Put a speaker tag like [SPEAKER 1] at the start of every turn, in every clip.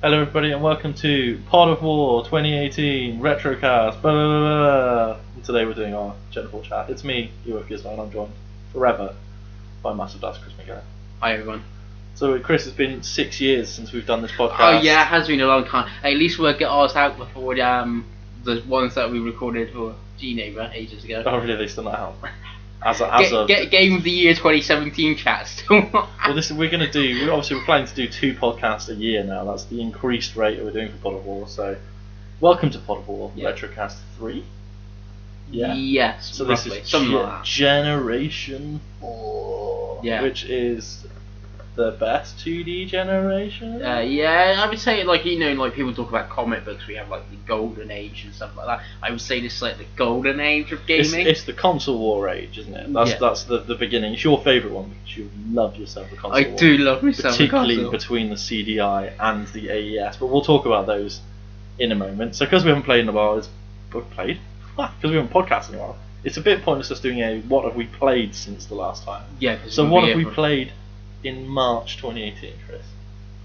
[SPEAKER 1] Hello everybody and welcome to Pod of War 2018 Retrocast. Blah, blah, blah, blah. And today we're doing our general chat. It's me, Giz and I'm joined forever by masofdas, Chris McGarrett.
[SPEAKER 2] Hi everyone.
[SPEAKER 1] So Chris, it's been 6 years since we've done this podcast.
[SPEAKER 2] Oh yeah, it has been a long time. At least we'll get ours out before the ones that we recorded for G-Neighbour ages ago.
[SPEAKER 1] Oh really, they still not out?
[SPEAKER 2] Get Game of the Year 2017 chat still not out.
[SPEAKER 1] Well, we're planning to do 2 podcasts a year now. That's the increased rate that we're doing for Pod of War. So, welcome to Pod of War Retrocast 3. Yeah.
[SPEAKER 2] Yes.
[SPEAKER 1] So
[SPEAKER 2] roughly,
[SPEAKER 1] this is
[SPEAKER 2] something like that.
[SPEAKER 1] Generation 4, which is the best 2D generation.
[SPEAKER 2] Yeah, I would say like people talk about comic books. We have like the golden age and stuff like that. I would say this is like the golden age of gaming.
[SPEAKER 1] It's the console war age, isn't it? That's the beginning. It's your favourite one because you love yourself a console war.
[SPEAKER 2] I do love myself a console.
[SPEAKER 1] Particularly between the CDI and the AES, but we'll talk about those in a moment. So because we haven't played in a while, because we haven't podcasted in a while, it's a bit pointless us doing a what have we played since the last time.
[SPEAKER 2] Yeah.
[SPEAKER 1] So what have we played in March 2018, Chris?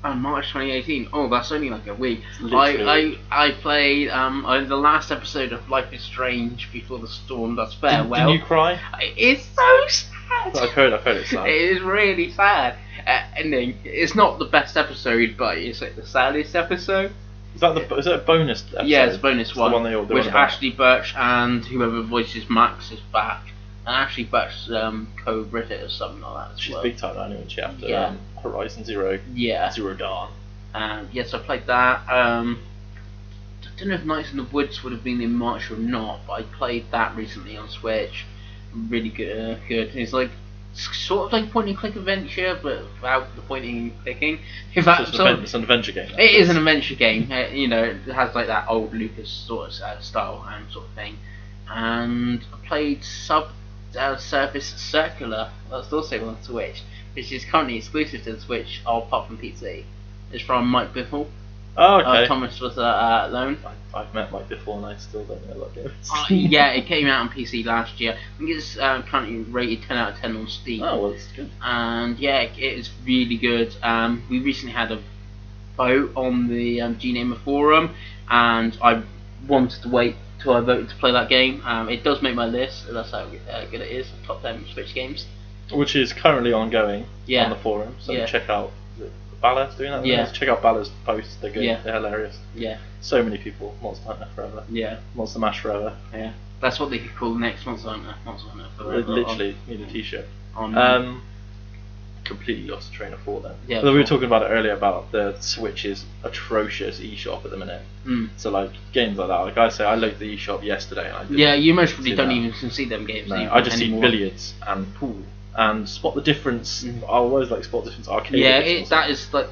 [SPEAKER 2] March 2018. Oh, that's only like a week.
[SPEAKER 1] Literally.
[SPEAKER 2] I played the last episode of Life is Strange Before the Storm Does Farewell.
[SPEAKER 1] Didn't you cry?
[SPEAKER 2] It's so sad.
[SPEAKER 1] I've heard it's sad.
[SPEAKER 2] It is really sad. Ending. It's not the best episode, but it's like the saddest episode.
[SPEAKER 1] Is that a bonus episode?
[SPEAKER 2] Yeah, it's a bonus one.
[SPEAKER 1] The one they all
[SPEAKER 2] which Ashley Birch and whoever voices Max is back. And Ashley Birch co-wrote it or something like that as
[SPEAKER 1] She's
[SPEAKER 2] well.
[SPEAKER 1] big time anyway, she after Horizon Zero Dawn.
[SPEAKER 2] Yes, I played that. I don't know if Nights in the Woods would have been in March or not, but I played that recently on Switch. Really good. It's like sort of like point and click adventure, but without the pointing and clicking.
[SPEAKER 1] It's an adventure game.
[SPEAKER 2] It is an adventure game. It has like that old Lucas sort of style and sort of thing. And I played Surface Circular. That's also on Switch, which is currently exclusive to the Switch, apart from PC. It's from Mike Biffle.
[SPEAKER 1] Oh, okay.
[SPEAKER 2] Thomas was alone.
[SPEAKER 1] I've met Mike Biffle and I still don't know that game.
[SPEAKER 2] Yeah, it came out on PC last year. I think it's currently rated 10 out of 10 on Steam.
[SPEAKER 1] Oh, well, it's good.
[SPEAKER 2] And yeah, it is really good. We recently had a vote on the G-Neighbour forum, and I wanted to wait till I voted to play that game. It does make my list. That's how good it is. Top 10 Switch games,
[SPEAKER 1] which is currently ongoing on the forum. So check out Bala's doing that.
[SPEAKER 2] Yeah.
[SPEAKER 1] Check out Bala's posts. They're good.
[SPEAKER 2] Yeah.
[SPEAKER 1] They're hilarious.
[SPEAKER 2] Yeah.
[SPEAKER 1] So many people. Monster Hunter forever.
[SPEAKER 2] Yeah.
[SPEAKER 1] Monster Mash forever.
[SPEAKER 2] Yeah. That's what they could call next Monster Hunter. Monster Hunter forever.
[SPEAKER 1] They literally need a T-shirt. Completely lost the train of thought then.
[SPEAKER 2] Yeah.
[SPEAKER 1] But we were talking about it earlier about the Switch's atrocious eShop at the minute. So like games like that. Like I say, I looked at the eShop yesterday. And I didn't
[SPEAKER 2] you most probably don't even see them games.
[SPEAKER 1] No, I just see billiards and pool and spot the difference. I always like spot the difference. Arcade.
[SPEAKER 2] Yeah, that is like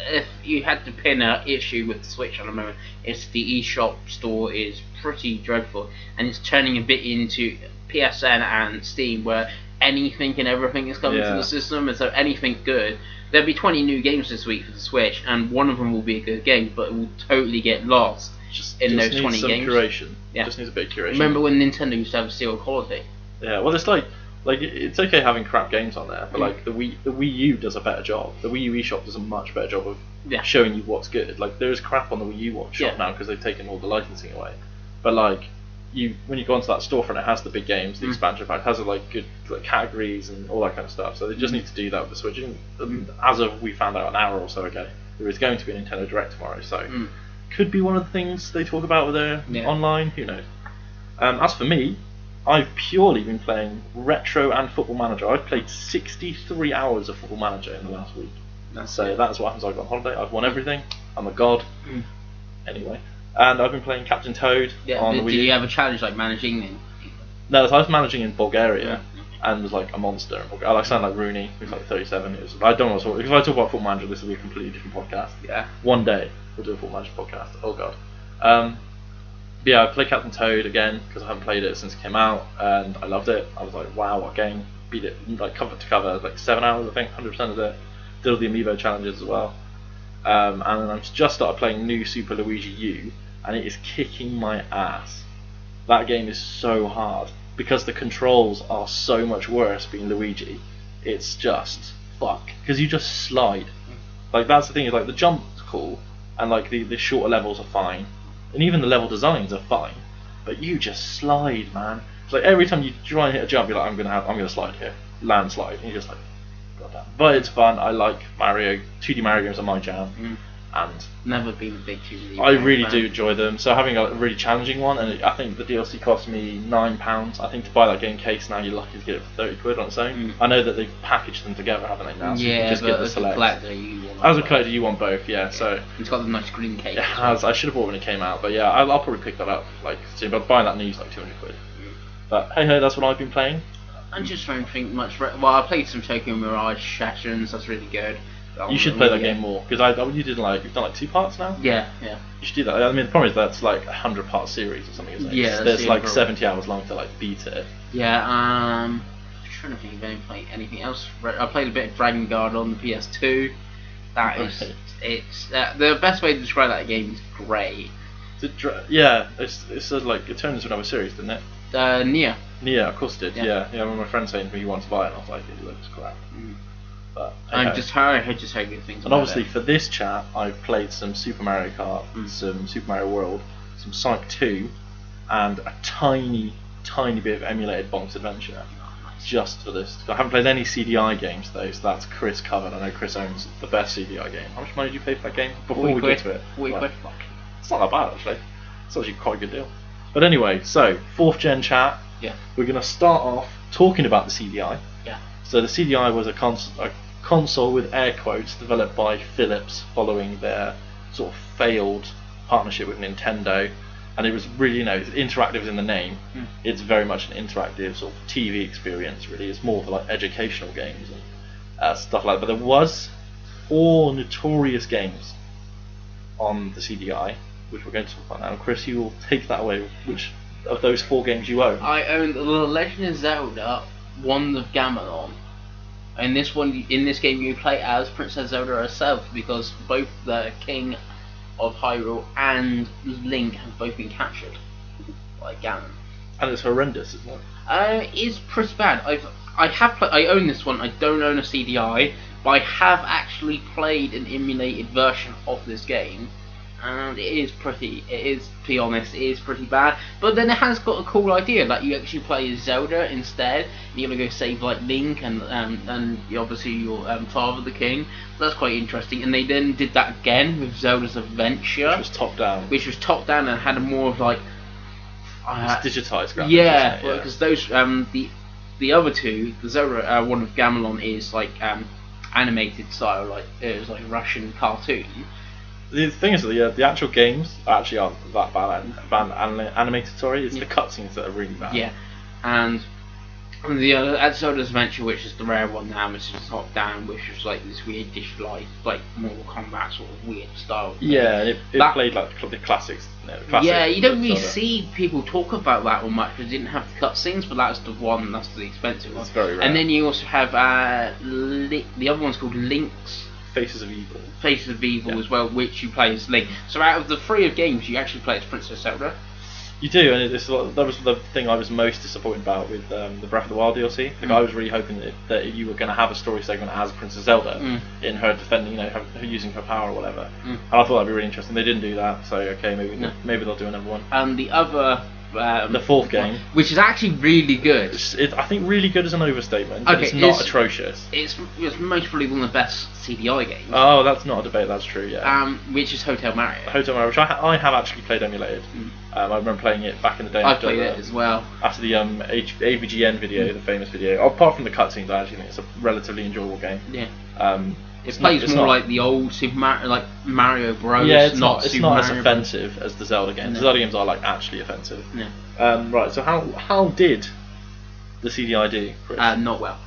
[SPEAKER 2] if you had to pin an issue with the Switch at the moment, it's the eShop store is pretty dreadful, and it's turning a bit into PSN and Steam where anything and everything is coming to the system, and so anything good. There'll be 20 new games this week for the Switch, and one of them will be a good game, but it will totally get lost in those 20 games.
[SPEAKER 1] Curation. Yeah. Just needs a bit of curation.
[SPEAKER 2] Remember when Nintendo used to have zero quality?
[SPEAKER 1] Yeah, well, it's like it's okay having crap games on there, but like the Wii U does a better job. The Wii U eShop does a much better job of showing you what's good. Like there is crap on the Wii U shop now because they've taken all the licensing away, but like. When you go onto that storefront, it has the big games, the expansion pack, has like good categories and all that kind of stuff. So they just need to do that with the Switch. And as of we found out an hour or so ago, there is going to be a Nintendo Direct tomorrow. So could be one of the things they talk about with their online. Who knows? As for me, I've purely been playing Retro and Football Manager. I've played 63 hours of Football Manager in the last week. So that's what happens. I've gone on holiday. I've won everything. I'm a god. Anyway. And I've been playing Captain Toad on the Wii U.
[SPEAKER 2] Did you have a challenge like managing in?
[SPEAKER 1] No, I was managing in Bulgaria and was like a monster in Bulgaria. I sound like Rooney, who's like 37. I don't know what to talk. If I talk about Football Manager, this will be a completely different podcast.
[SPEAKER 2] Yeah.
[SPEAKER 1] One day we'll do a Football Manager podcast. Oh god. I played Captain Toad again because I haven't played it since it came out, and I loved it. I was like, wow, what game! Beat it like cover to cover, like 7 hours, I think, 100% of it. Did all the amiibo challenges as well. And then I've just started playing New Super Luigi U, and it is kicking my ass. That game is so hard because the controls are so much worse being Luigi. It's just fuck because you just slide. Like that's the thing is like the jump's cool, and like the shorter levels are fine, and even the level designs are fine, but you just slide, man. It's like every time you try and hit a jump, you're like, I'm gonna slide here, landslide, and you're just like, goddamn. But it's fun. I like Mario. 2D Mario games are my jam, and
[SPEAKER 2] never been a big 2D.
[SPEAKER 1] I really do enjoy them. So having a really challenging one, and I think the DLC cost me £9. I think to buy that game case now, you're lucky to get it for 30 quid on its own. I know that they've packaged them together, haven't they now? So you can just get the select. As a collector, you want both, yeah. So
[SPEAKER 2] it's got the nice green case.
[SPEAKER 1] It has. I should have bought when it came out, but yeah, I'll probably pick that up. Like, so but buying that news like 200 quid. But hey ho, that's what I've been playing.
[SPEAKER 2] I'm just trying to think much. Well, I played some Tokyo Mirage Sessions. That's really good.
[SPEAKER 1] You should play that game more, because you've done like 2 parts now.
[SPEAKER 2] Yeah.
[SPEAKER 1] You should do that. I mean, the problem is that's like a 100-part series or something, isn't it?
[SPEAKER 2] Yeah.
[SPEAKER 1] There's like 70 hours long to like beat it.
[SPEAKER 2] Yeah. I'm trying to think if I played anything else. I played a bit of Dragon Guard on the PS2. That is, it's the best way to describe that game is great. It's like it turned into another series, didn't it? Nier.
[SPEAKER 1] Nier, of course it did. Yeah. I remember my friend saying to me he wanted to buy it, and I was like, it looks crap. But
[SPEAKER 2] I just heard good things.
[SPEAKER 1] And obviously for this chat, I've played some Super Mario Kart, some Super Mario World, some Sonic 2, and a tiny bit of emulated Bonk's Adventure. Just for this. I haven't played any CDI games though, so that's Chris covered. I know Chris owns the best CDI game. How much money did you pay for that game before we get to it?
[SPEAKER 2] 40 quid.
[SPEAKER 1] It's not that bad actually. It's actually quite a good deal. But anyway, so 4th gen chat.
[SPEAKER 2] Yeah.
[SPEAKER 1] We're going to start off talking about the CDI.
[SPEAKER 2] Yeah.
[SPEAKER 1] So the CDI was a console with air quotes developed by Philips following their sort of failed partnership with Nintendo, and it was really, it's interactive in the name. It's very much an interactive sort of TV experience. Really, it's more for like educational games and stuff like that. But there was 4 notorious games on the CDI, which we're going to talk about now. Chris, you will take that away. Which of those 4 games you own?
[SPEAKER 2] I own The Legend of Zelda, Wand of Gamelon. In this game, you play as Princess Zelda herself, because both the King of Hyrule and Link have both been captured by Ganon.
[SPEAKER 1] And it's horrendous, isn't it?
[SPEAKER 2] It's pretty bad. I own this one. I don't own a CDI, but I have actually played an emulated version of this game, and it is, to be honest, it is pretty bad. But then it has got a cool idea, like you actually play as Zelda instead, and you're gonna go save like Link and obviously your father, the king. So that's quite interesting. And they then did that again with Zelda's Adventure,
[SPEAKER 1] which was top down,
[SPEAKER 2] and had a more of like
[SPEAKER 1] it's digitized graphics.
[SPEAKER 2] Yeah, because those the other 2, the Zelda Wand of Gamelon is like animated style, like it was like Russian cartoon.
[SPEAKER 1] The thing is, the actual games actually aren't that bad animated. Sorry, it's the cutscenes that are really bad.
[SPEAKER 2] Yeah, and the Zelda's Adventure, which is the rare one now, which is top down, which is like this weird dish like Mortal Kombat sort of weird style.
[SPEAKER 1] Yeah, it played like the classics.
[SPEAKER 2] Yeah, you don't really see people talk about that one much. It didn't have the cutscenes, but that's the expensive one.
[SPEAKER 1] It's very rare.
[SPEAKER 2] And then you also have the other one's called Link's
[SPEAKER 1] Faces of Evil.
[SPEAKER 2] As well, which you play as Link. So out of the 3 of games, you actually play as Princess Zelda.
[SPEAKER 1] You do, and that was the thing I was most disappointed about with the Breath of the Wild DLC. Like I was really hoping that you were going to have a story segment as Princess Zelda in her defending, her using her power or whatever. And I thought that'd be really interesting. They didn't do that, so okay, maybe they'll do another one.
[SPEAKER 2] And the other.
[SPEAKER 1] The 4th game,
[SPEAKER 2] which is actually really good.
[SPEAKER 1] I think really good is an overstatement. Okay, it's not atrocious.
[SPEAKER 2] It's most probably one of the best CDI games.
[SPEAKER 1] Oh, that's not a debate. That's true. Yeah.
[SPEAKER 2] Which is Hotel Mario.
[SPEAKER 1] Hotel Mario, which I have actually played emulated. I remember playing it back in the day.
[SPEAKER 2] I played it as well.
[SPEAKER 1] After the AVGN video, the famous video. Apart from the cutscenes, I actually think it's a relatively enjoyable game.
[SPEAKER 2] Yeah. It plays more like the old Super Mario, like Mario Bros.
[SPEAKER 1] Yeah, it's not
[SPEAKER 2] Mario
[SPEAKER 1] as offensive as the Zelda games.
[SPEAKER 2] No.
[SPEAKER 1] The Zelda games are like actually offensive.
[SPEAKER 2] Yeah.
[SPEAKER 1] Right. So how did the CDI do, Chris?
[SPEAKER 2] Not well.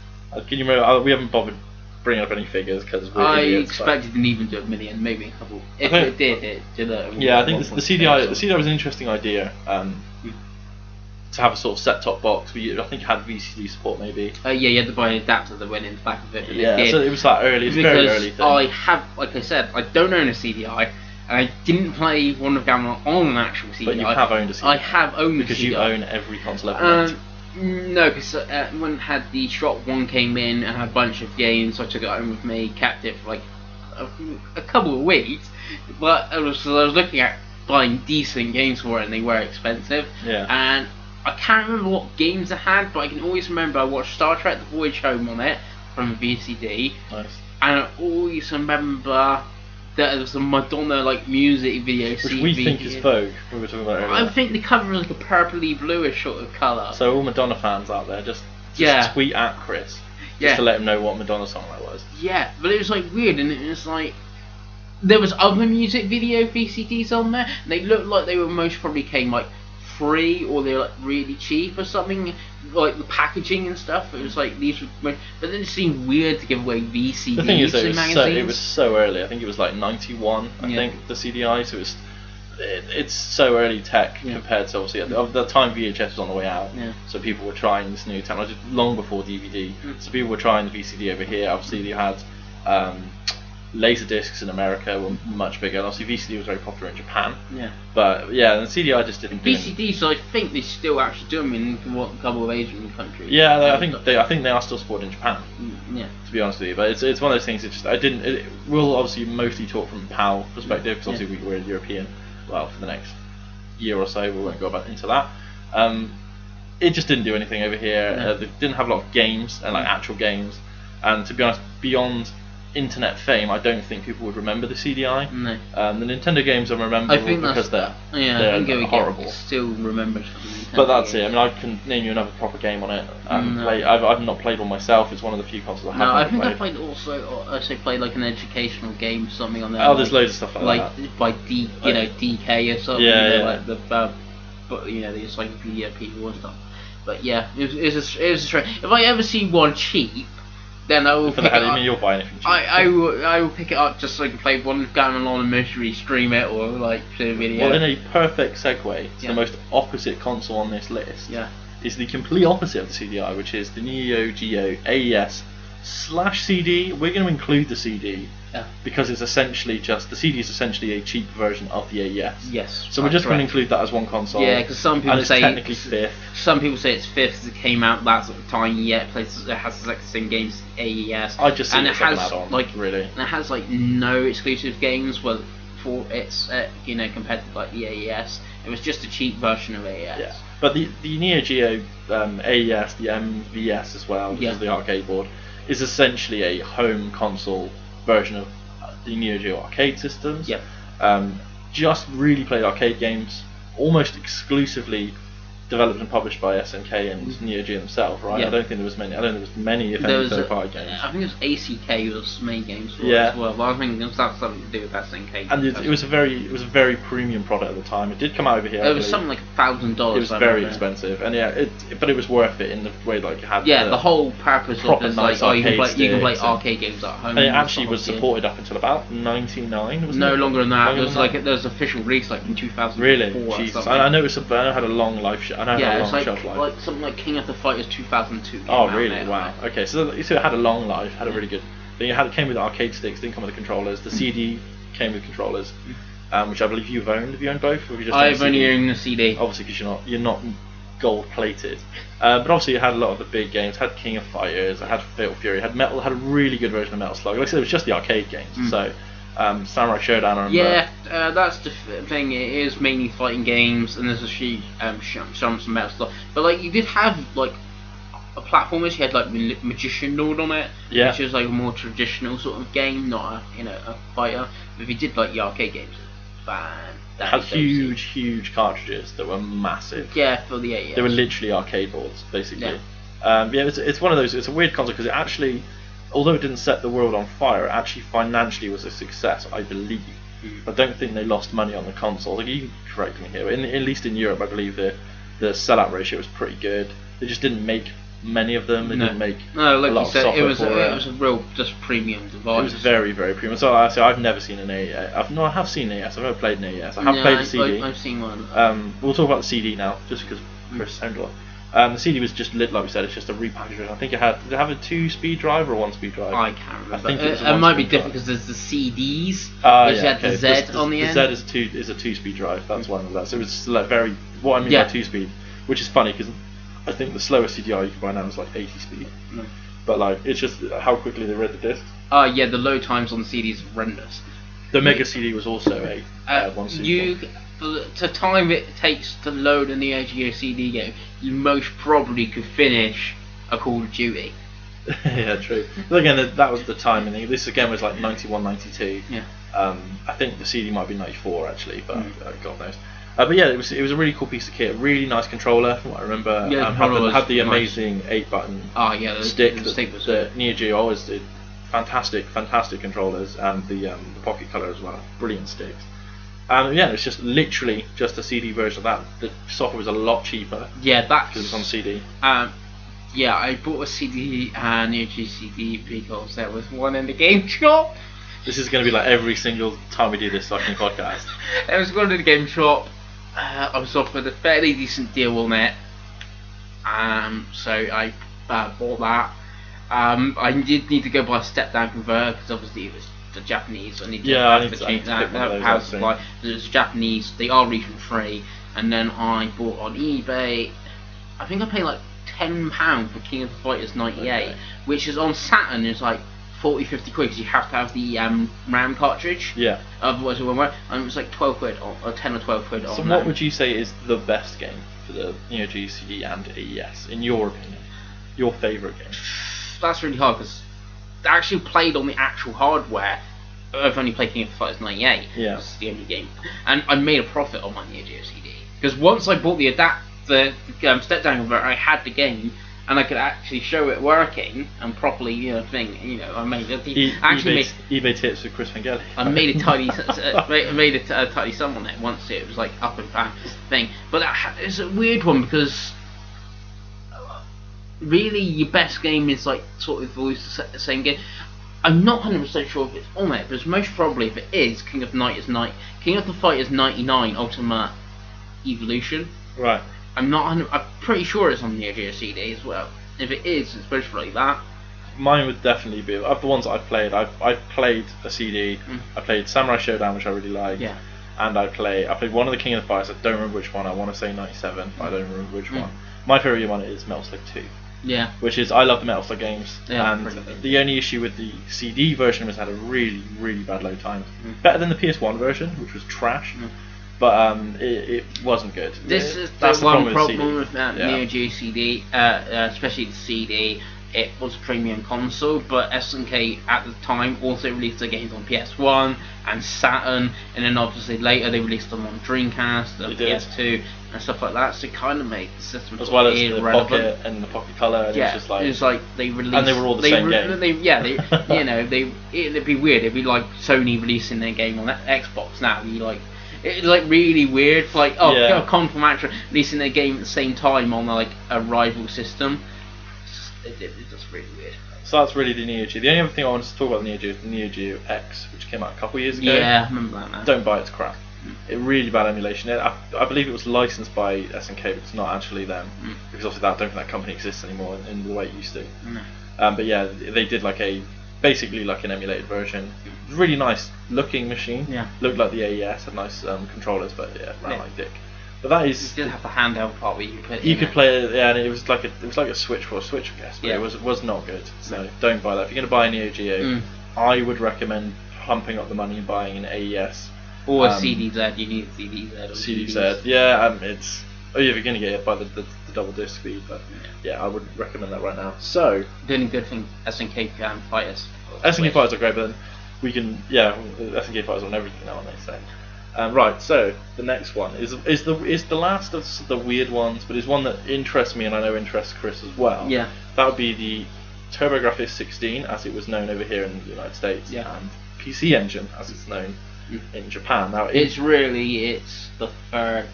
[SPEAKER 1] Can you remember? We haven't bothered bringing up any figures because
[SPEAKER 2] I expected it didn't even do a million, maybe a couple. If it did, it did
[SPEAKER 1] Yeah, I think the CDI was an interesting idea. To have a sort of set-top box, I think it had VCD support maybe.
[SPEAKER 2] Yeah, you had to buy an adapter that went in the back of it.
[SPEAKER 1] Yeah, so it was like early, it's very early thing.
[SPEAKER 2] I have, like I said, I don't own a CDI, and I didn't play Wand of Gamelon on an actual CDI.
[SPEAKER 1] But you have owned a CDI.
[SPEAKER 2] I have owned
[SPEAKER 1] because
[SPEAKER 2] a CDI.
[SPEAKER 1] You own every console ever made.
[SPEAKER 2] No, because when had the Shop 1 came in and had a bunch of games, so I took it home with me, kept it for like a couple of weeks, But I was looking at buying decent games for it, and they were expensive.
[SPEAKER 1] Yeah.
[SPEAKER 2] And I can't remember what games I had, but I can always remember I watched Star Trek: The Voyage Home on it from VCD.
[SPEAKER 1] Nice.
[SPEAKER 2] And I always remember that there was a Madonna like music video.
[SPEAKER 1] Which we think is Vogue. We were talking about earlier.
[SPEAKER 2] I think the cover was like a purpley bluish sort of colour.
[SPEAKER 1] So all Madonna fans out there, just tweet at Chris. Just to let him know what Madonna song that was.
[SPEAKER 2] Yeah, but it was like weird, and it was like there was other music video VCDs on there, and they looked like they were most probably came like free, or they were like really cheap or something, like the packaging and stuff. It was like these were, but then it seemed weird to give away VCDs.
[SPEAKER 1] The thing is,
[SPEAKER 2] in magazines.
[SPEAKER 1] it was so early. I think it was like 91. I think the CDI. So it's so early tech compared to obviously at the time VHS was on the way out. Yeah. So people were trying this new technology long before DVD. So people were trying the VCD over here. Obviously you had laser discs in America were much bigger. And obviously VCD was very popular in Japan. Yeah. But yeah, and CDI just didn't.
[SPEAKER 2] VCD, so I think they still actually do them in a couple of Asian countries.
[SPEAKER 1] Yeah, I think they are still supported in Japan. Yeah. To be honest with you, but it's one of those things. We'll obviously mostly talk from a PAL perspective because obviously we're European. Well, for the next year or so, we won't go into that. It just didn't do anything over here. No. They didn't have a lot of games and like actual games. And to be honest, beyond internet fame, I don't think people would remember the CDI. No. The Nintendo games are memorable because they're horrible.
[SPEAKER 2] Still remember.
[SPEAKER 1] But that's it. I mean, I can name you another proper game on it. I've not played one myself. It's one of the few consoles I haven't
[SPEAKER 2] I think
[SPEAKER 1] played.
[SPEAKER 2] I also played like an educational game, something on there.
[SPEAKER 1] Oh, there's loads of stuff like that.
[SPEAKER 2] By DK or something. Like the the encyclopedia people and stuff. But yeah, it was a strange. If I ever see one cheap, then I will pick it up.
[SPEAKER 1] I mean, you'll buy anything cheap.
[SPEAKER 2] I will pick it up just so I can play one down on a mystery, stream it, or like play a video.
[SPEAKER 1] Well, in a perfect segue to the most opposite console on this list, is the complete opposite of the CDI, which is the Neo Geo AES/CD. We're going to include the CD because it's essentially just the CD is essentially a cheap version of the AES.
[SPEAKER 2] Yes.
[SPEAKER 1] So we're just going to include that as one console.
[SPEAKER 2] Yeah, because some people say
[SPEAKER 1] technically fifth.
[SPEAKER 2] Some people say it's fifth. It came out that sort of time. Yeah, it has the same games AES.
[SPEAKER 1] I just see
[SPEAKER 2] and
[SPEAKER 1] it
[SPEAKER 2] has
[SPEAKER 1] add-on,
[SPEAKER 2] like
[SPEAKER 1] really.
[SPEAKER 2] And it has like no exclusive games. Well, for its compared to like the AES, it was just a cheap version of AES.
[SPEAKER 1] Yeah. But the Neo Geo AES, the MVS as well, which is the arcade board, is essentially a home console version of the Neo Geo arcade systems.
[SPEAKER 2] Yep.
[SPEAKER 1] Just really played arcade games, almost exclusively developed and published by SNK and Neo Geo themselves, right? Yep. I don't think there was many, if any, third-party games.
[SPEAKER 2] I think it was ACK was main games for it as well, but I think that's something to do with SNK.
[SPEAKER 1] And it was a very premium product at the time. It did come out over here.
[SPEAKER 2] It was something like $1,000.
[SPEAKER 1] It was very expensive, and but it was worth it in the way like it had.
[SPEAKER 2] Yeah, the whole purpose of it is like you can play arcade games at home.
[SPEAKER 1] And it actually was supported up until about '99.
[SPEAKER 2] No longer than that. There was official release like in 2004.
[SPEAKER 1] Really? Jesus. I know it had a long life.
[SPEAKER 2] It's like something like King of the Fighters 2002.
[SPEAKER 1] Oh really? Wow. Okay, so it had a long life, had a really good. Then it came with arcade sticks, didn't come with the controllers. The CD came with controllers, which I believe you've owned. Have you owned both? Or have you just
[SPEAKER 2] I've only owned the CD.
[SPEAKER 1] Obviously, because you're not gold plated. But obviously, it had a lot of the big games. It had King of Fighters. It had Fatal Fury. It had had a really good version of Metal Slug. Like I said, it was just the arcade games. So. Samurai Showdown, I remember.
[SPEAKER 2] Yeah, that's the thing. It is mainly fighting games, and there's a few some metal stuff. But like, you did have like a platformers. You had like Magician Lord on it, which is like a more traditional sort of game, not a fighter. But if you did like the arcade games,
[SPEAKER 1] They had huge cartridges that were massive.
[SPEAKER 2] Yeah, for the AES.
[SPEAKER 1] They were literally arcade boards, basically. It's one of those. It's a weird console because it actually. Although it didn't set the world on fire, it actually financially was a success, I believe. I don't think they lost money on the console. Like, you can correct me here, but at least in Europe, I believe the sellout ratio was pretty good. They just didn't make many of them. They didn't make
[SPEAKER 2] like
[SPEAKER 1] a lot
[SPEAKER 2] you said,
[SPEAKER 1] of software
[SPEAKER 2] it was a real just premium device.
[SPEAKER 1] It was very premium. So I've never seen an AES. I have seen AES. I've never played an AES. I have played a CD.
[SPEAKER 2] I've seen one.
[SPEAKER 1] We'll talk about the CD now, just because Chris owned one. The CD was just lit, like we said. It's just a repackaged. I think did it have a 2-speed drive or a 1-speed drive?
[SPEAKER 2] I can't remember.
[SPEAKER 1] I think
[SPEAKER 2] it might be different because there's the CDs, which had the Z on the end.
[SPEAKER 1] The Z is a 2-speed drive. That's one of that. So it was like what I mean by 2-speed, which is funny because I think the slowest CDI you can buy now is like 80 speed. No. But like it's just how quickly they read the discs.
[SPEAKER 2] The load times on the CDs are horrendous.
[SPEAKER 1] The Mega CD was also a one CD.
[SPEAKER 2] The time it takes to load a Neo Geo CD game, you most probably could finish a Call of Duty.
[SPEAKER 1] Yeah, true. But again, that was the time, and this again was like 91, 92.
[SPEAKER 2] Yeah.
[SPEAKER 1] I think the CD might be 94 actually, but God knows. But yeah, it was a really cool piece of kit. Really nice controller, from what I remember.
[SPEAKER 2] Yeah,
[SPEAKER 1] had the amazing 8-button stick that Neo Geo always did. Fantastic controllers, and the pocket color as well. Brilliant sticks. Yeah, it's just literally just a CD version of that. The software was a lot cheaper.
[SPEAKER 2] Yeah,
[SPEAKER 1] because it was on CD.
[SPEAKER 2] Yeah, I bought a CD, Neo Geo CD, because there was one in the game shop.
[SPEAKER 1] This is going to be like every single time we do this fucking podcast.
[SPEAKER 2] There was one in the game shop. I was offered a fairly decent deal on it. So I bought that. I did need to go buy a step-down converter, because obviously it was the Japanese. I need to change that power supply. It's Japanese. They are region free. And then I bought on eBay. I think I paid like £10 for King of the Fighters 98, which is on Saturn is like 40-50 quid, because you have to have the RAM cartridge.
[SPEAKER 1] Yeah.
[SPEAKER 2] Otherwise it won't work. And it was like 12 quid or 10 or 12 quid on.
[SPEAKER 1] So what would you say is the best game for the Neo Geo CD and AES, in your opinion? Your favourite game?
[SPEAKER 2] That's really hard, because I actually played on the actual hardware. I've only played King of the Fighters 98.
[SPEAKER 1] Yeah.
[SPEAKER 2] That's the only game. And I made a profit on my Neo Geo CD. Because once I bought the step-down converter, I had the game, and I could actually show it working and properly, I made it.
[SPEAKER 1] eBay tips with Chris Vangeli.
[SPEAKER 2] I made a tidy, tidy sum on it once it was like up and back thing. But it's a weird one, because really your best game is like sort of always the same game. I'm not 100% sure if it's on it, but most probably if it is, King of the Fighters 99 Ultimate Evolution.
[SPEAKER 1] Right.
[SPEAKER 2] I'm pretty sure it's on the Neo Geo CD as well. If it is, it's most probably that.
[SPEAKER 1] Mine would definitely be, of the ones I've played, I've played a CD. I played Samurai Showdown, which I really like.
[SPEAKER 2] Yeah.
[SPEAKER 1] And I played one of the King of the Fighters. I don't remember which one. I want to say 97, but I don't remember which one. My favourite one is Metal Slug 2.
[SPEAKER 2] Yeah.
[SPEAKER 1] Which is, I love the Metal Slug games.
[SPEAKER 2] Yeah,
[SPEAKER 1] and the only issue with the CD version was it had a really, really bad load time. Better than the PS1 version, which was trash. But it wasn't good.
[SPEAKER 2] This is
[SPEAKER 1] That's
[SPEAKER 2] the one
[SPEAKER 1] problem
[SPEAKER 2] problem with Neo Geo CD, especially the CD. It was a premium console, but SNK at the time also released their games on PS1 and Saturn, and then obviously later they released them on Dreamcast and PS2 and stuff like that. So it kind of made the system
[SPEAKER 1] as well as
[SPEAKER 2] irrelevant.
[SPEAKER 1] the pocket and the pocket color. And
[SPEAKER 2] yeah,
[SPEAKER 1] it was like
[SPEAKER 2] they released,
[SPEAKER 1] and they were all the same game.
[SPEAKER 2] It'd be weird. It'd be like Sony releasing their game on Xbox now. It's like really weird. Like Control Mantra releasing their game at the same time on like a rival system. It's just really weird.
[SPEAKER 1] So that's really the Neo Geo. The only other thing I wanted to talk about the Neo Geo is the Neo Geo X, which came out a couple of years ago.
[SPEAKER 2] Yeah, I remember that now.
[SPEAKER 1] Don't buy it, it's crap. It really bad emulation. I believe it was licensed by SNK, but it's not actually them. Because obviously I don't think that company exists anymore in the way it used to. But yeah, they did basically like an emulated version. It was a really nice looking machine.
[SPEAKER 2] Yeah.
[SPEAKER 1] Looked like the AES, had nice controllers, but ran like dick. But that is.
[SPEAKER 2] You did have the handheld part where
[SPEAKER 1] you could play it, and it was like a Switch for a Switch, I guess. But it was not good. So don't buy that. If you're going to buy a Neo Geo, I would recommend pumping up the money and buying an AES
[SPEAKER 2] or a CDZ. You need a CDZ.
[SPEAKER 1] CDZ, yeah. If you're going to get it, buy the double disc speed. But yeah, I would recommend that right now. So
[SPEAKER 2] the only good thing, SNK Fighters.
[SPEAKER 1] SNK Fighters are great, but then we can SNK Fighters on everything now, aren't they? So. Right, so the next one is the last of the weird ones, but is one that interests me and I know interests Chris as well.
[SPEAKER 2] Yeah.
[SPEAKER 1] That would be the TurboGrafx 16, as it was known over here in the United States, and PC Engine, as it's known in Japan. Now
[SPEAKER 2] it's the third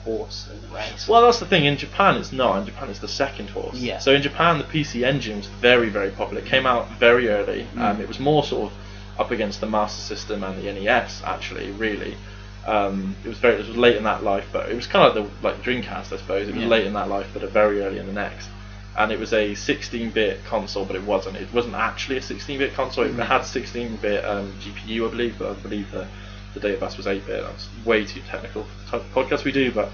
[SPEAKER 2] horse in the race.
[SPEAKER 1] Well, that's the thing. In Japan, it's not. In Japan, it's the second horse.
[SPEAKER 2] Yeah.
[SPEAKER 1] So in Japan, the PC Engine was very, very popular. It came out very early. It was more sort of up against the Master System and the NES, actually, really. It was late in that life, but it was kind of like Dreamcast, I suppose. It was late in that life, but very early in the next. And it was a 16-bit console, but it wasn't. It wasn't actually a 16-bit console. It had 16-bit GPU, I believe, but I believe the data bus was 8-bit. That's way too technical for the type of podcast we do, but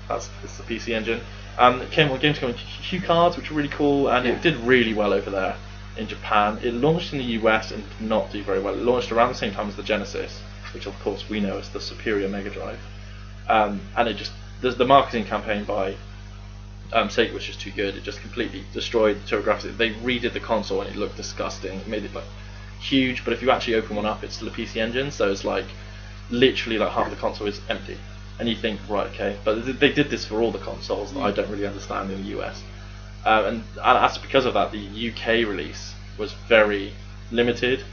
[SPEAKER 1] it's the PC Engine. It came on games with cue cards, which were really cool, and it did really well over there in Japan. It launched in the US and did not do very well. It launched around the same time as the Genesis. which of course we know as the superior Mega Drive. And it just the marketing campaign by Sega was just too good. It just completely destroyed the TurboGrafx. They redid the console and it looked disgusting. It made it like huge, but if you actually open one up, it's still a PC Engine, so it's like literally like half the console is empty. And you think, right, okay, but they did this for all the consoles that I don't really understand in the US. And that's because of that, the UK release was very limited.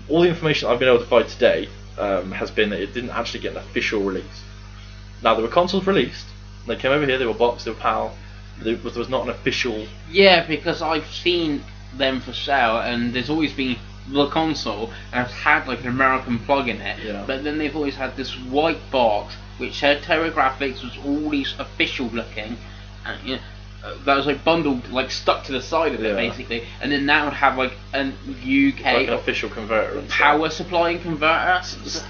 [SPEAKER 1] All the information I've been able to find today has been that it didn't actually get an official release. Now, there were consoles released, they came over here, they were boxed, they were PAL, there was not an official...
[SPEAKER 2] Yeah, because I've seen them for sale, and there's always been the console, and it's had like an American plug in it, but then they've always had this white box, which said TurboGrafx, was always official looking, and you know, that was like bundled, like stuck to the side of it basically, and then that would have like an UK
[SPEAKER 1] like an official converter and
[SPEAKER 2] power supplying converter.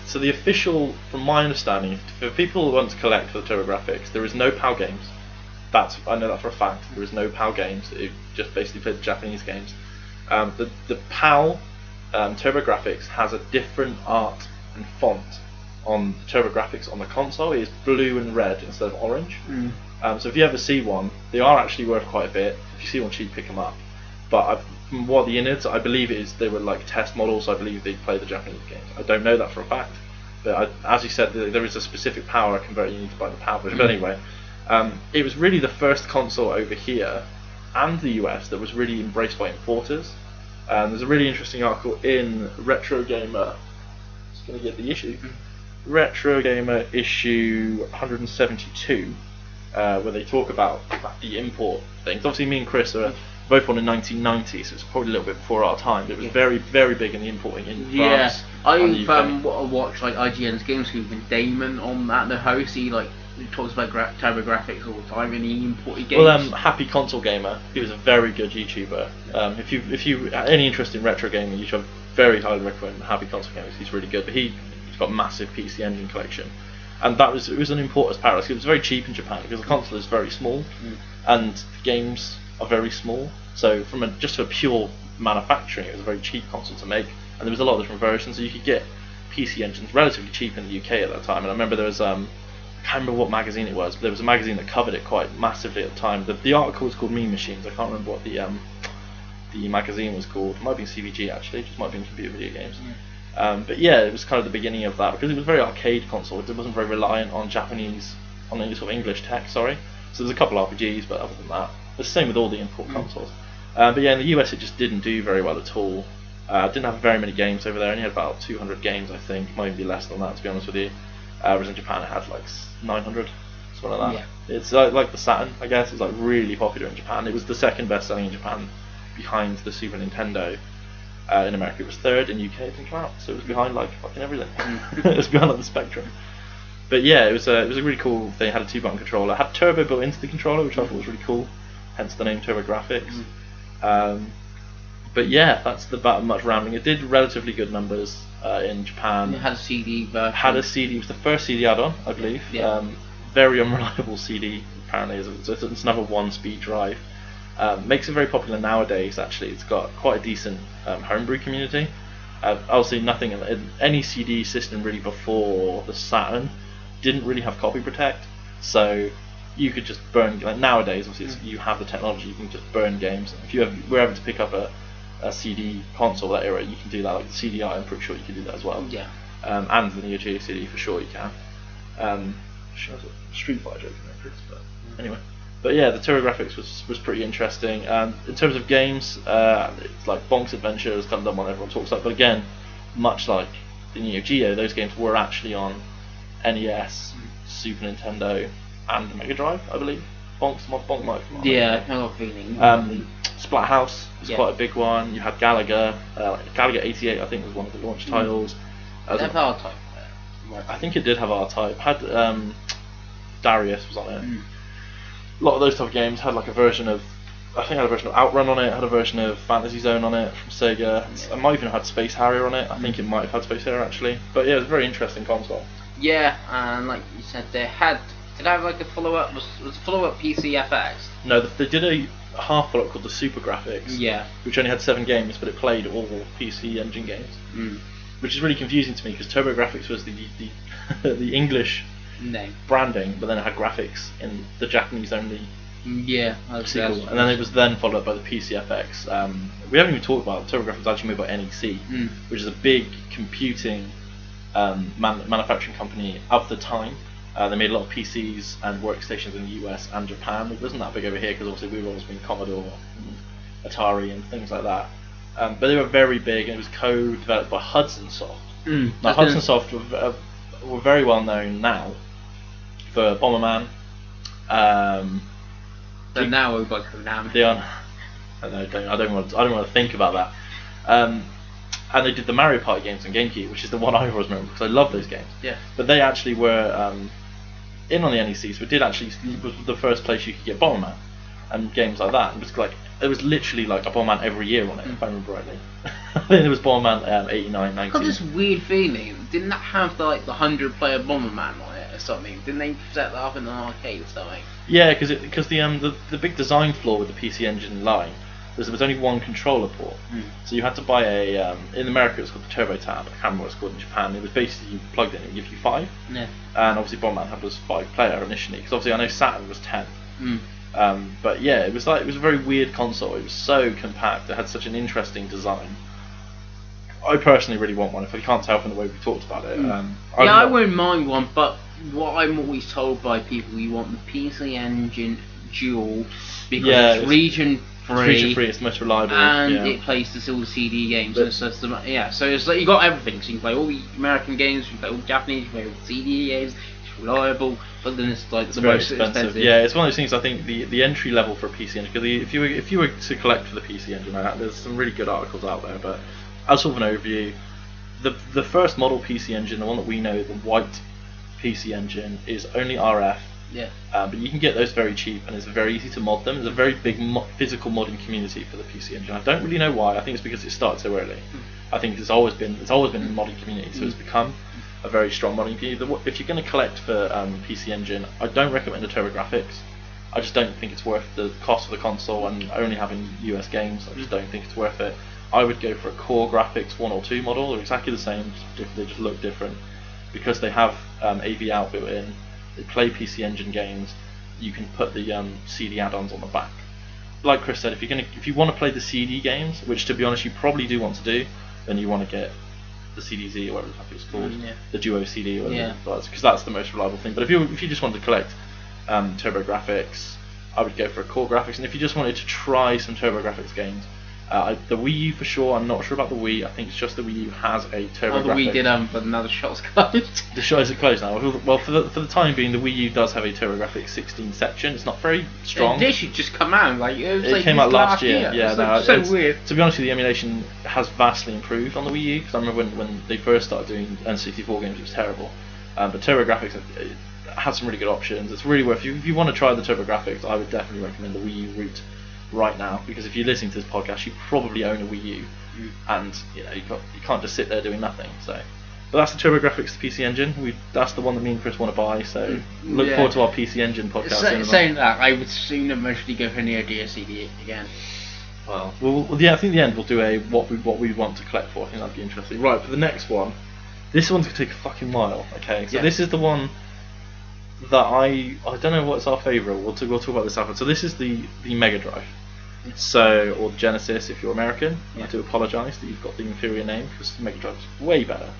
[SPEAKER 1] So the official, from my understanding, for people who want to collect for the TurboGrafx, there is no PAL games. I know that for a fact. There is no PAL games. It just basically plays the Japanese games. The PAL TurboGrafx has a different art and font on the TurboGrafx on the console. It is blue and red instead of orange. So if you ever see one, they are actually worth quite a bit. If you see one cheap, pick them up. But from what the innards, I believe it is, they were like test models. So I believe they play the Japanese games. I don't know that for a fact, but as you said, there is a specific power converter you need to buy the PAL version. But anyway, it was really the first console over here and the US that was really embraced by importers. There's a really interesting article in Retro Gamer. Just going to get the issue. Retro Gamer issue 172. Where they talk about the import things. Obviously, me and Chris are both born in 1990, so it's probably a little bit before our time. But it was very, very big in the importing in France.
[SPEAKER 2] I've watched like IGN's Game Scoop and Damon on that. The host, he talks about TurboGrafx all the time, and he imported games.
[SPEAKER 1] Well, Happy Console Gamer, he was a very good YouTuber. If you have any interest in retro gaming, you should very highly recommend Happy Console Gamer. He's really good. But he's got a massive PC Engine collection. And it was an importer's paradise. It was very cheap in Japan because the console is very small, and the games are very small. So just for pure manufacturing, it was a very cheap console to make. And there was a lot of different versions, so you could get PC Engines relatively cheap in the UK at that time. And I remember there was I can't remember what magazine it was, but there was a magazine that covered it quite massively at the time. The article was called Mean Machines. I can't remember what the magazine was called. It might have been CVG actually. It just might have been Computer Video Games. But yeah, it was kind of the beginning of that because it was a very arcade console. It wasn't very reliant on any sort of English tech. Sorry, so there's a couple of RPGs, but other than that, it's the same with all the import consoles. But yeah, in the US it just didn't do very well at all. Didn't have very many games over there. Only had about 200 games, I think. Might even be less than that, to be honest with you. Whereas in Japan it had like 900, something like that. Yeah. It's like the Saturn, I guess. It's like really popular in Japan. It was the second best selling in Japan, behind the Super Nintendo. In America it was third, in UK it didn't come out, so it was behind like fucking everything. It was behind on the spectrum. But yeah, it was a really cool thing. It had a 2-button controller, it had turbo built into the controller, which I thought was really cool, hence the name TurboGrafx. But yeah, that's about much rounding. It did relatively good numbers in Japan.
[SPEAKER 2] It had a CD version.
[SPEAKER 1] Had a CD, it was the first CD add-on, I believe. Very unreliable CD apparently. It's another 1-speed drive. Makes it very popular nowadays. Actually, it's got quite a decent homebrew community. Obviously, nothing in any CD system really before the Saturn didn't really have copy protect, so you could just burn. Like nowadays, obviously, you have the technology. You can just burn games. If you were ever to pick up a CD console that era, you can do that. Like the CDI, I'm pretty sure you can do that as well.
[SPEAKER 2] Yeah.
[SPEAKER 1] And the Neo Geo CD for sure you can. Street Fighter joke, but anyway. But yeah, the TurboGrafx was pretty interesting. In terms of games, it's like Bonk's Adventure is kind of the one everyone talks about. But again, much like the Neo Geo, those games were actually on NES, Super Nintendo, and the Mega Drive, I believe. Bonk might have come on.
[SPEAKER 2] Yeah, I have a feeling.
[SPEAKER 1] Splathouse was quite a big one. You had Galaga. Galaga 88, I think, was one of the launch titles.
[SPEAKER 2] Did it have R-Type?
[SPEAKER 1] I think it did have R-Type. Had Darius was on it. A lot of those type of games had like a version of, I think it had a version of Outrun on it, had a version of Fantasy Zone on it from Sega. I might even have had Space Harrier on it. I think it might have had Space Harrier actually. But yeah, it was a very interesting console.
[SPEAKER 2] Yeah, and like you said, did it have like a follow-up? Was a follow-up PCFX?
[SPEAKER 1] No, they did a half follow-up called the TurboGrafx.
[SPEAKER 2] Yeah.
[SPEAKER 1] Which only had 7 games, but it played all PC Engine games. which is really confusing to me because TurboGrafx was the the English
[SPEAKER 2] name
[SPEAKER 1] branding, but then it had graphics in the Japanese only sequel, and then it was then followed up by the PCFX. We haven't even talked about TurboGrafx was actually made by NEC, which is a big computing manufacturing company of the time. They made a lot of PCs and workstations in the US and Japan. It wasn't that big over here because obviously we've always been Commodore, and Atari, and things like that. But they were very big, and it was co-developed by Hudson Soft. Now Hudson Soft were very well known now for Bomberman.
[SPEAKER 2] But now we've got Konami.
[SPEAKER 1] I don't want to think about that. And they did the Mario Party games on GameCube, which is the one I always remember because I love those games.
[SPEAKER 2] Yeah.
[SPEAKER 1] But they actually were in on the NEC, so it was the first place you could get Bomberman and games like that. It was literally like a Bomberman every year on it, if I remember rightly. I think it was Bomberman 89, 90.
[SPEAKER 2] I've got this weird feeling. Didn't that have the 100-player Bomberman on it or something? Didn't they set that up in an arcade or something?
[SPEAKER 1] Yeah, because the big design flaw with the PC Engine line was there was only one controller port. So you had to buy a in America it's called the Turbo Tab. I can't remember what it's called in Japan. It was basically you plugged in and it gave you 5.
[SPEAKER 2] Yeah. And
[SPEAKER 1] obviously Bomberman was 5-player initially because obviously I know Saturn was 10. But yeah, it was a very weird console. It was so compact. It had such an interesting design. I personally really want one. If you can't tell from the way we talked about it,
[SPEAKER 2] I wouldn't mind one. But what I'm always told by people, you want the PC Engine Dual because it's region free.
[SPEAKER 1] It's much reliable,
[SPEAKER 2] and it plays all the CD games. So it's like you got everything. So you can play all the American games, you can play all the Japanese, you can play all the CD games. Reliable, but then it's the most expensive.
[SPEAKER 1] Yeah, it's one of those things. I think the entry level for a PC Engine, because if you were to collect for the PC Engine, there's some really good articles out there. But as sort of an overview, the first model PC Engine, the one that we know, the white PC Engine, is only RF.
[SPEAKER 2] Yeah.
[SPEAKER 1] But you can get those very cheap, and it's very easy to mod them. There's a very big physical modding community for the PC Engine. I don't really know why. I think it's because it started so early. I think it's always been a modding community, so it's become a very strong modding community. If you're going to collect for PC Engine, I don't recommend the TurboGrafx. I just don't think it's worth the cost of the console and only having US games. I just don't think it's worth it. I would go for a Core Graphics 1 or 2 model. They're exactly the same, they just look different because they have AV out built in. They play PC Engine games. You can put the CD add-ons on the back. Like Chris said, if you want to play the CD games, which to be honest you probably do want to do, then you want to get the CDZ or whatever the fuck it's called, the Duo CD or whatever, because that's the most reliable thing. But if you just wanted to collect TurboGrafx, I would go for a Core Graphics. And if you just wanted to try some TurboGrafx games, the Wii U for sure. I'm not sure about the Wii. I think it's just the Wii U has a TurboGrafx.
[SPEAKER 2] The Wii did, but now the shop's closed.
[SPEAKER 1] The shop is closed now. Well, for the time being, the Wii U does have a TurboGrafx 16 section. It's not very strong.
[SPEAKER 2] This should just come out
[SPEAKER 1] it came out last year. Yeah,
[SPEAKER 2] it's weird.
[SPEAKER 1] To be honest with you, the emulation has vastly improved on the Wii U. Because I remember when they first started doing N64 games, it was terrible. But TurboGrafx had some really good options. It's really worth. If you want to try the TurboGrafx, I would definitely recommend the Wii U route right now, because if you're listening to this podcast, you probably own a Wii U, and you can't just sit there doing nothing. So, but that's the TurboGrafx PC Engine. That's the one that me and Chris want to buy. So look forward to our PC Engine podcast.
[SPEAKER 2] Saying that, I would sooner mostly go for Neo Geo CD again.
[SPEAKER 1] Well, I think the end we'll do a what we want to collect for. I think that'd be interesting. Right, for the next one, this one's gonna take a fucking while. Okay, so this is the one that I don't know what's our favourite. We'll talk about this after. So this is the Mega Drive. So, or Genesis if you're American. I do apologise that you've got the inferior name because Mega Drive is way better.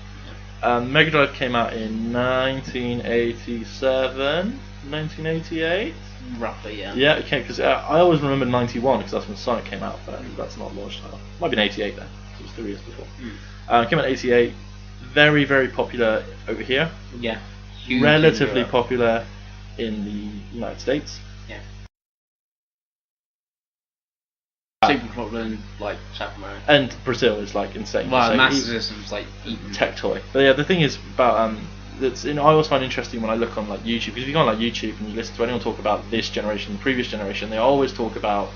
[SPEAKER 1] Mega Drive came out in 1987, 1988.
[SPEAKER 2] Roughly, yeah.
[SPEAKER 1] Yeah, okay, because I always remember 91 because that's when Sonic came out, but that's not launch title. Might be 88 then, it was 3 years before. Came out in 88, very, very popular over here.
[SPEAKER 2] Yeah.
[SPEAKER 1] Relatively popular in the United States.
[SPEAKER 2] Yeah. Super popular in South America.
[SPEAKER 1] And Brazil is insane.
[SPEAKER 2] Well, Master System's
[SPEAKER 1] tech toy. But yeah, the thing is about I always find interesting when I look on YouTube, because if you go on YouTube and you listen to anyone talk about this generation, the previous generation, they always talk about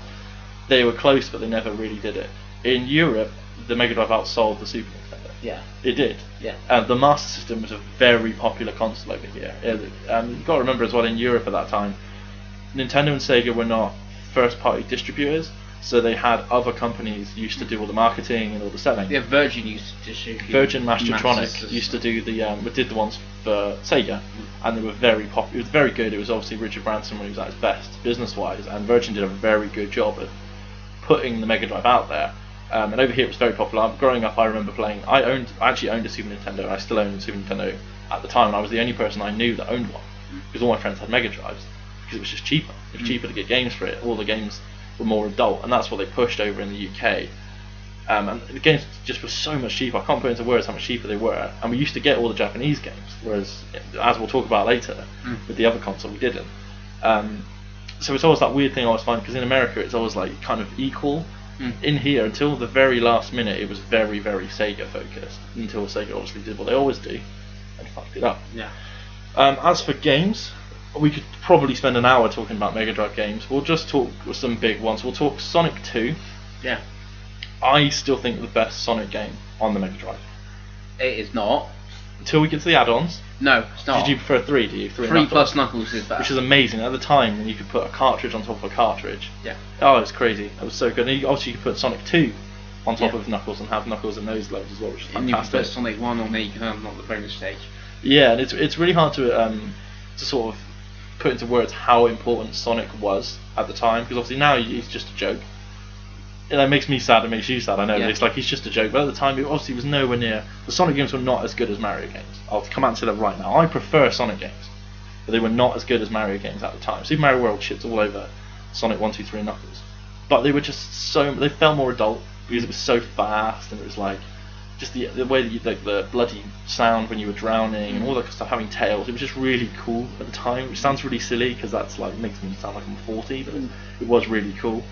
[SPEAKER 1] they were close but they never really did it. In Europe, the Mega Drive outsold the Super Nintendo.
[SPEAKER 2] Yeah.
[SPEAKER 1] It did.
[SPEAKER 2] Yeah.
[SPEAKER 1] And the Master System was a very popular console over here. You've got to remember as well, in Europe at that time, Nintendo and Sega were not first party distributors. So they had other companies used to do all the marketing and all the selling.
[SPEAKER 2] Yeah, Virgin used to do.
[SPEAKER 1] Virgin Mastertronic used to do did the ones for Sega, and they were very popular. It was very good. It was obviously Richard Branson when he was at his best business-wise, and Virgin did a very good job of putting the Mega Drive out there. And over here it was very popular. Growing up, I remember playing. I actually owned a Super Nintendo. I still own a Super Nintendo at the time, and I was the only person I knew that owned one, because all my friends had Mega Drives, because it was just cheaper. It was cheaper to get games for it. All the games were more adult, and that's what they pushed over in the UK. And the games just were so much cheaper. I can't put into words how much cheaper they were. And we used to get all the Japanese games, whereas, as we'll talk about later, with the other console, we didn't. So it's always that weird thing I always find, because in America it's always like kind of equal. In here, until the very last minute, it was very, very Sega focused. Until Sega obviously did what they always do and fucked it up.
[SPEAKER 2] Yeah.
[SPEAKER 1] As for games, we could probably spend an hour talking about Mega Drive games. We'll just talk with some big ones. We'll talk Sonic 2.
[SPEAKER 2] Yeah.
[SPEAKER 1] I still think the best Sonic game on the Mega Drive.
[SPEAKER 2] It is not.
[SPEAKER 1] Until we get to the add-ons.
[SPEAKER 2] No, it's not.
[SPEAKER 1] Did you prefer 3? Do you?
[SPEAKER 2] 3 plus Knuckles is better.
[SPEAKER 1] Which is amazing. At the time, when you could put a cartridge on top of a cartridge.
[SPEAKER 2] Yeah.
[SPEAKER 1] Oh, it's crazy. It was so good. And obviously, you could put Sonic 2 on top of Knuckles and have Knuckles in those levels as well, which is fantastic.
[SPEAKER 2] And you can put Sonic 1 on there, you can unlock the bonus stage.
[SPEAKER 1] Yeah, and it's really hard to sort of put into words how important Sonic was at the time, because obviously now he's just a joke. And that makes me sad, it makes you sad, I know, but it's like he's just a joke. But at the time, it obviously was nowhere near. The Sonic games were not as good as Mario games. I'll come out and say that right now. I prefer Sonic games, but they were not as good as Mario games at the time. Super Mario World shits all over Sonic 1, 2, 3 and Knuckles. But they were just they felt more adult, because it was so fast, and it was like, just the way that like the bloody sound when you were drowning and all that stuff, having tails, it was just really cool at the time, which sounds really silly because that's like makes me sound like I'm 40, but it was really cool.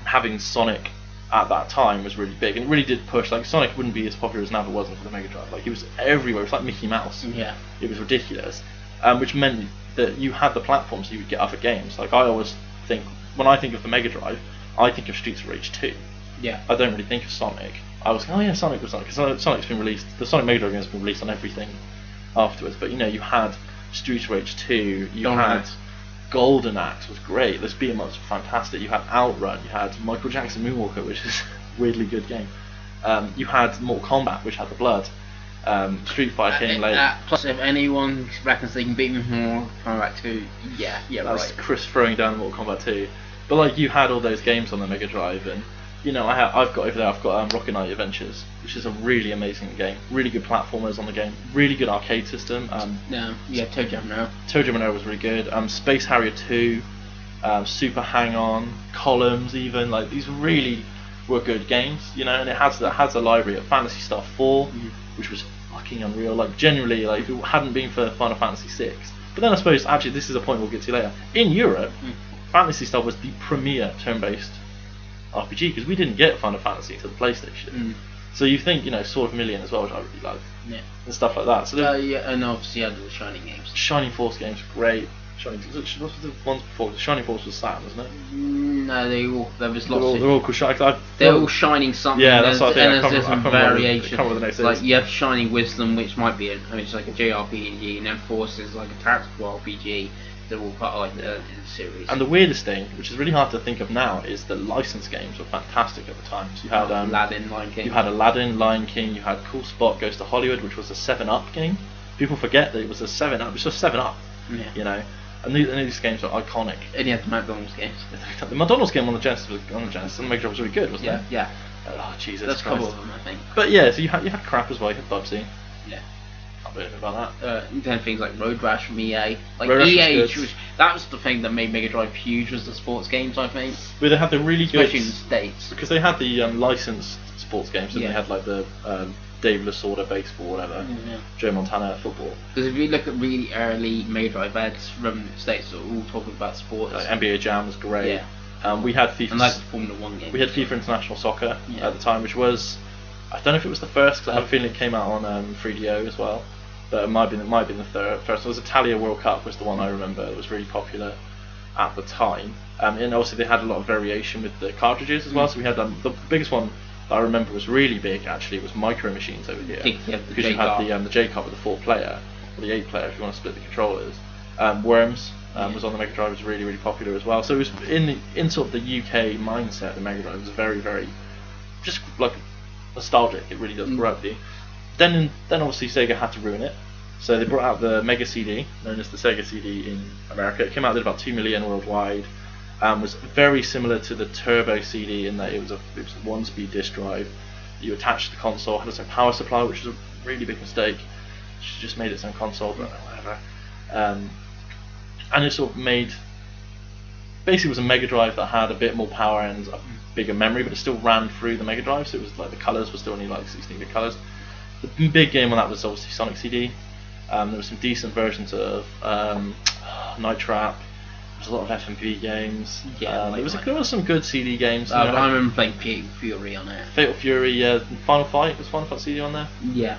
[SPEAKER 1] Having Sonic at that time was really big, and it really did push. Like Sonic wouldn't be as popular as now if it wasn't for the Mega Drive. Like he was everywhere. It was like Mickey Mouse.
[SPEAKER 2] Yeah.
[SPEAKER 1] It was ridiculous, which meant that you had the platforms so you would get other games. Like I always think, when I think of the Mega Drive, I think of Streets of Rage 2.
[SPEAKER 2] Yeah.
[SPEAKER 1] I don't really think of Sonic. I was like, oh yeah, Sonic was Sonic, because Sonic's been released. The Sonic Mega Drive game has been released on everything afterwards. But you know, you had Streets of Rage 2. You had Golden Axe was great. Those beat 'em ups were fantastic. You had Outrun. You had Michael Jackson Moonwalker, which is a weirdly good game. You had Mortal Kombat, which had the blood. Street Fighter came later.
[SPEAKER 2] Plus, if anyone reckons they can beat me from Mortal Kombat 2, yeah,
[SPEAKER 1] that's
[SPEAKER 2] right.
[SPEAKER 1] Chris throwing down Mortal Kombat 2. But like, you had all those games on the Mega Drive, and you know, I've got over there. I've got Rocket Knight Adventures, which is a really amazing game. Really good platformers on the game. Really good arcade system.
[SPEAKER 2] Toe Jam Now.
[SPEAKER 1] Toe Jam Now was really good. Space Harrier 2, Super Hang On, Columns, even like these really were good games. You know, and it has a library of Phantasy Star 4, which was fucking unreal. Like generally, like if it hadn't been for Final Fantasy 6. But then I suppose actually this is a point we'll get to later. In Europe, Phantasy Star was the premier turn-based RPG, because we didn't get Final Fantasy to the PlayStation. So you think, you know, Sword of Million as well, which I really liked, and stuff like that. So
[SPEAKER 2] and obviously you had the Shining games.
[SPEAKER 1] Shining Force games were great. What was the ones before? Shining Force was Saturn, wasn't it?
[SPEAKER 2] No, there was lots.
[SPEAKER 1] They're all called Shining.
[SPEAKER 2] They're all Shining something.
[SPEAKER 1] Yeah, that's what I think.
[SPEAKER 2] And there's some variations.
[SPEAKER 1] I can't remember the name.
[SPEAKER 2] Like you have Shining Wisdom, which might be it's like a JRPG, and then Force is like a tactical RPG. They're all part of like the series. And
[SPEAKER 1] the weirdest thing, which is really hard to think of now, is that licensed games were fantastic at the time. So you had
[SPEAKER 2] Aladdin, Lion King.
[SPEAKER 1] You had Aladdin, Lion King. You had Cool Spot Goes to Hollywood, which was a 7-Up game. People forget that it was a 7-Up. It was just 7-Up.
[SPEAKER 2] Yeah.
[SPEAKER 1] You know, and these games are iconic.
[SPEAKER 2] And you had the McDonald's games.
[SPEAKER 1] The McDonald's game on the Genesis and the Mega Drive was really good, wasn't it?
[SPEAKER 2] Yeah.
[SPEAKER 1] Oh Jesus
[SPEAKER 2] That's a
[SPEAKER 1] Christ.
[SPEAKER 2] couple of them, I think.
[SPEAKER 1] But yeah, so you had crap as well. You had Bubsy.
[SPEAKER 2] Yeah.
[SPEAKER 1] Can't do anything about that.
[SPEAKER 2] Then things like Road Rash from EA. Like
[SPEAKER 1] Road
[SPEAKER 2] EA,
[SPEAKER 1] was
[SPEAKER 2] that was the thing that made Mega Drive huge, was the sports games, I think.
[SPEAKER 1] But they had the really good,
[SPEAKER 2] especially in the States,
[SPEAKER 1] because they had the licensed sports games, and they had like the Dave Lasorda baseball, whatever, Joe Montana football.
[SPEAKER 2] Because if you look at really early Mega Drive ads from the States, that are all talking about sports.
[SPEAKER 1] Like NBA Jam was great. We had FIFA.
[SPEAKER 2] And like the Formula 1 game.
[SPEAKER 1] We had FIFA International Soccer at the time, which was, I don't know if it was the first, because I have a feeling it came out on 3DO as well. But it might have been the first. It was Italia World Cup was the one I remember. It was really popular at the time. And also they had a lot of variation with the cartridges as well. So we had the biggest one that I remember was really big. Actually, was Micro Machines over here, because you had the J-Cup with the 4-player or the 8-player if you want to split the controllers. Worms was on the Mega Drive, was really, really popular as well. So it was in sort of the UK mindset, the Mega Drive was very, very just like nostalgic. It really does grow up with you. Then obviously Sega had to ruin it, so they brought out the Mega CD, known as the Sega CD in America. It came out, did about 2 million worldwide. Was very similar to the Turbo CD in that it was a one-speed disc drive. You attached the console, had its own power supply, which was a really big mistake. She just made its own console, but whatever. And it sort of made, basically it was a Mega Drive that had a bit more power and a bigger memory, but it still ran through the Mega Drive, so it was like the colours were still only like 16-bit colours. The big game on that was obviously Sonic CD. There were some decent versions of Night Trap. There was a lot of FMV games. Yeah, there was some good CD games.
[SPEAKER 2] I remember playing Fatal Fury on it.
[SPEAKER 1] Fatal Fury, yeah. Final Fight, was Final Fight CD on there?
[SPEAKER 2] Yeah.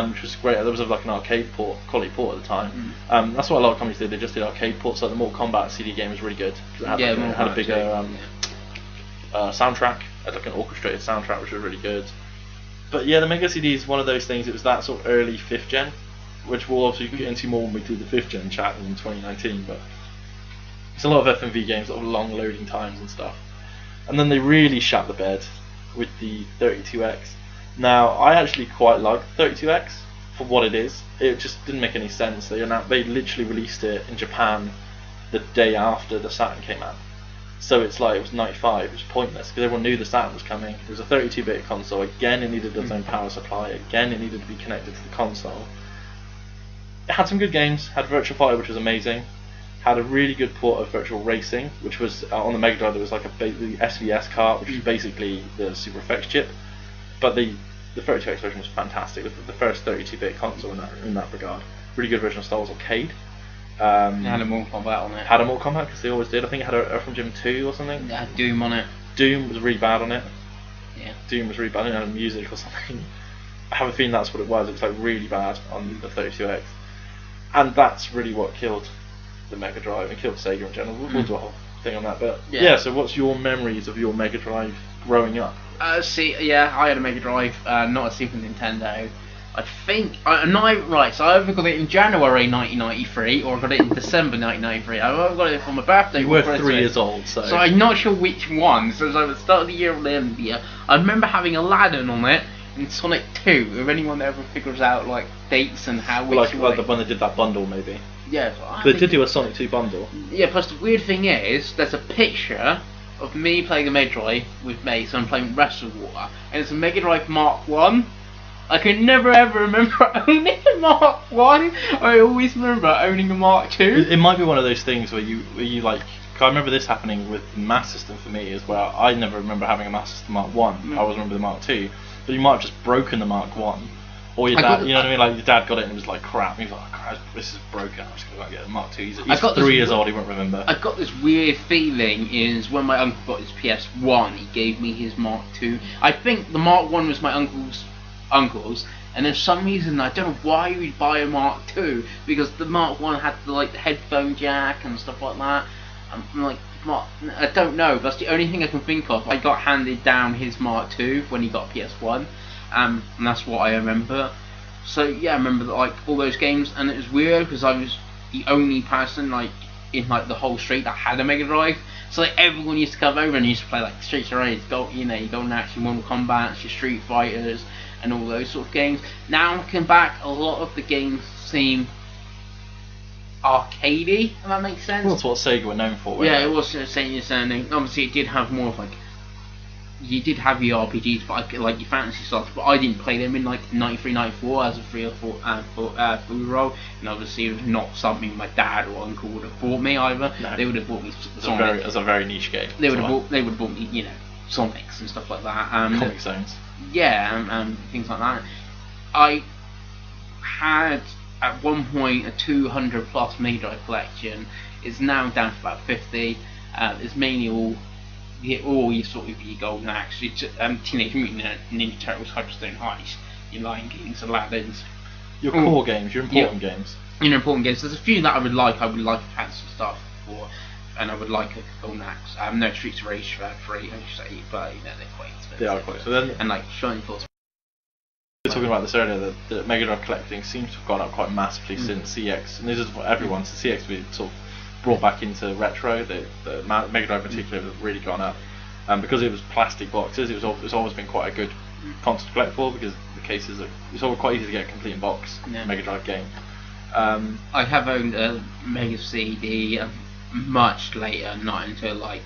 [SPEAKER 1] Which was great. There was like an arcade quality port at the time. That's what a lot of companies did. They just did arcade ports. So the Mortal Kombat CD game was really good. It had, it had a bigger soundtrack. It had like an orchestrated soundtrack, which was really good. But yeah, the Mega CD is one of those things. It was that sort of early 5th gen, which we'll obviously get into more when we do the 5th gen chat in 2019. But it's a lot of FMV games, a lot of long loading times and stuff. And then they really shat the bed with the 32X. Now, I actually quite like 32X for what it is. It just didn't make any sense. They literally released it in Japan the day after the Saturn came out. So it's like, it was 95, which is pointless, because everyone knew the Saturn was coming. It was a 32-bit console. Again, it needed its own power supply. Again, it needed to be connected to the console. It had some good games. Had Virtua Fighter, which was amazing. Had a really good port of Virtual Racing, which was on the Mega Drive. There was like the SVS cart, which was basically the Super Effects chip. But the 32X version was fantastic. It was the first 32-bit console in that regard. Really good version of Star Wars Arcade.
[SPEAKER 2] It had a Mortal Kombat on it.
[SPEAKER 1] Had a Mortal Kombat, because they always did. I think it had a Earthworm Jim 2 or something.
[SPEAKER 2] It had Doom on it.
[SPEAKER 1] Doom was really bad on it.
[SPEAKER 2] Yeah.
[SPEAKER 1] Doom was really bad. I didn't have music or something. I have a feeling that's what it was. It was like really bad on the 32X. And that's really what killed the Mega Drive and killed Sega in general. We'll do a whole thing on that. But yeah, so what's your memories of your Mega Drive growing up?
[SPEAKER 2] I had a Mega Drive, not a Super Nintendo. I think, so I either got it in January 1993 or I got it in December 1993. I either got it for my birthday.
[SPEAKER 1] You were 3 years old, so
[SPEAKER 2] I'm not sure which one. So it was like the start of the year or the end of the year. I remember having Aladdin on it and Sonic 2. If anyone ever figures out like dates and how
[SPEAKER 1] like when they did that bundle, maybe.
[SPEAKER 2] Yeah,
[SPEAKER 1] they did do a Sonic 2 bundle.
[SPEAKER 2] Yeah, plus the weird thing is, there's a picture of me playing a Mega Drive with mates and I'm playing Wrestle-Water, and it's a Mega Drive Mark 1. I can never ever remember owning a Mark 1. I always remember owning a Mark 2.
[SPEAKER 1] It might be one of those things where you like, I remember this happening with the Mass System for me as well. I never remember having a Mass System Mark 1. I always remember the Mark 2. But you might have just broken the Mark 1. Or your dad, you know what I mean? Like your dad got it and it was like crap. He was like, oh, crap, this is broken. I'm just gonna go get a Mark 2. He's 3 years old. He won't remember.
[SPEAKER 2] I got this weird feeling is when my uncle got his PS1, he gave me his Mark 2. I think the Mark 1 was my uncle's, and for some reason I don't know why we'd buy a Mark 2, because the Mark 1 had the headphone jack and stuff like that. I'm like, I don't know. That's the only thing I can think of. I got handed down his Mark 2 when he got PS1. And that's what I remember. So yeah, I remember all those games, and it was weird because I was the only person in the whole street that had a Mega Drive. So everyone used to come over and used to play Streets of Rage, your Golden Axe, your Mortal Kombat, your Street Fighters, and all those sort of games. Now looking back, a lot of the games seem arcadey, if that makes sense.
[SPEAKER 1] Well, that's what Sega were known for.
[SPEAKER 2] Yeah, it was Sega sounding. Obviously, it did have more of you did have your RPGs, but your fantasy stuff, but I didn't play them in 93, 94 as a 3 or 4 year old, and obviously it was not something my dad or uncle would have bought me either. No. They would have bought me Sonic.
[SPEAKER 1] It's a very niche game.
[SPEAKER 2] They would have bought me, Sonics and stuff like that.
[SPEAKER 1] Comic Zones.
[SPEAKER 2] Yeah, and things like that. I had at one point a 200 plus Mega Drive collection. It's now down to about 50. It's mainly all your sort of your Golden Axe, your Teenage Mutant Ninja Turtles, Hyperstone Heist, your Lion Kings, Aladdins.
[SPEAKER 1] Your core games, your important games.
[SPEAKER 2] Your important games. There's a few that I would like a fantasy stuff for, and I would like a Golden Axe. No Streets of Rage 3, I should say, but they're quite expensive.
[SPEAKER 1] They are quite. So then,
[SPEAKER 2] and Shining Force
[SPEAKER 1] We were talking about this earlier, that the Mega Drive collecting seems to have gone up quite massively since CX, and this is for everyone, since CX we sort of brought back into retro, the Mega Drive in particular has really gone up. Because it was plastic boxes, it's always been quite a good console to collect for, because the cases it's always quite easy to get a complete in box Mega Drive game.
[SPEAKER 2] I have owned a Mega CD much later, not until like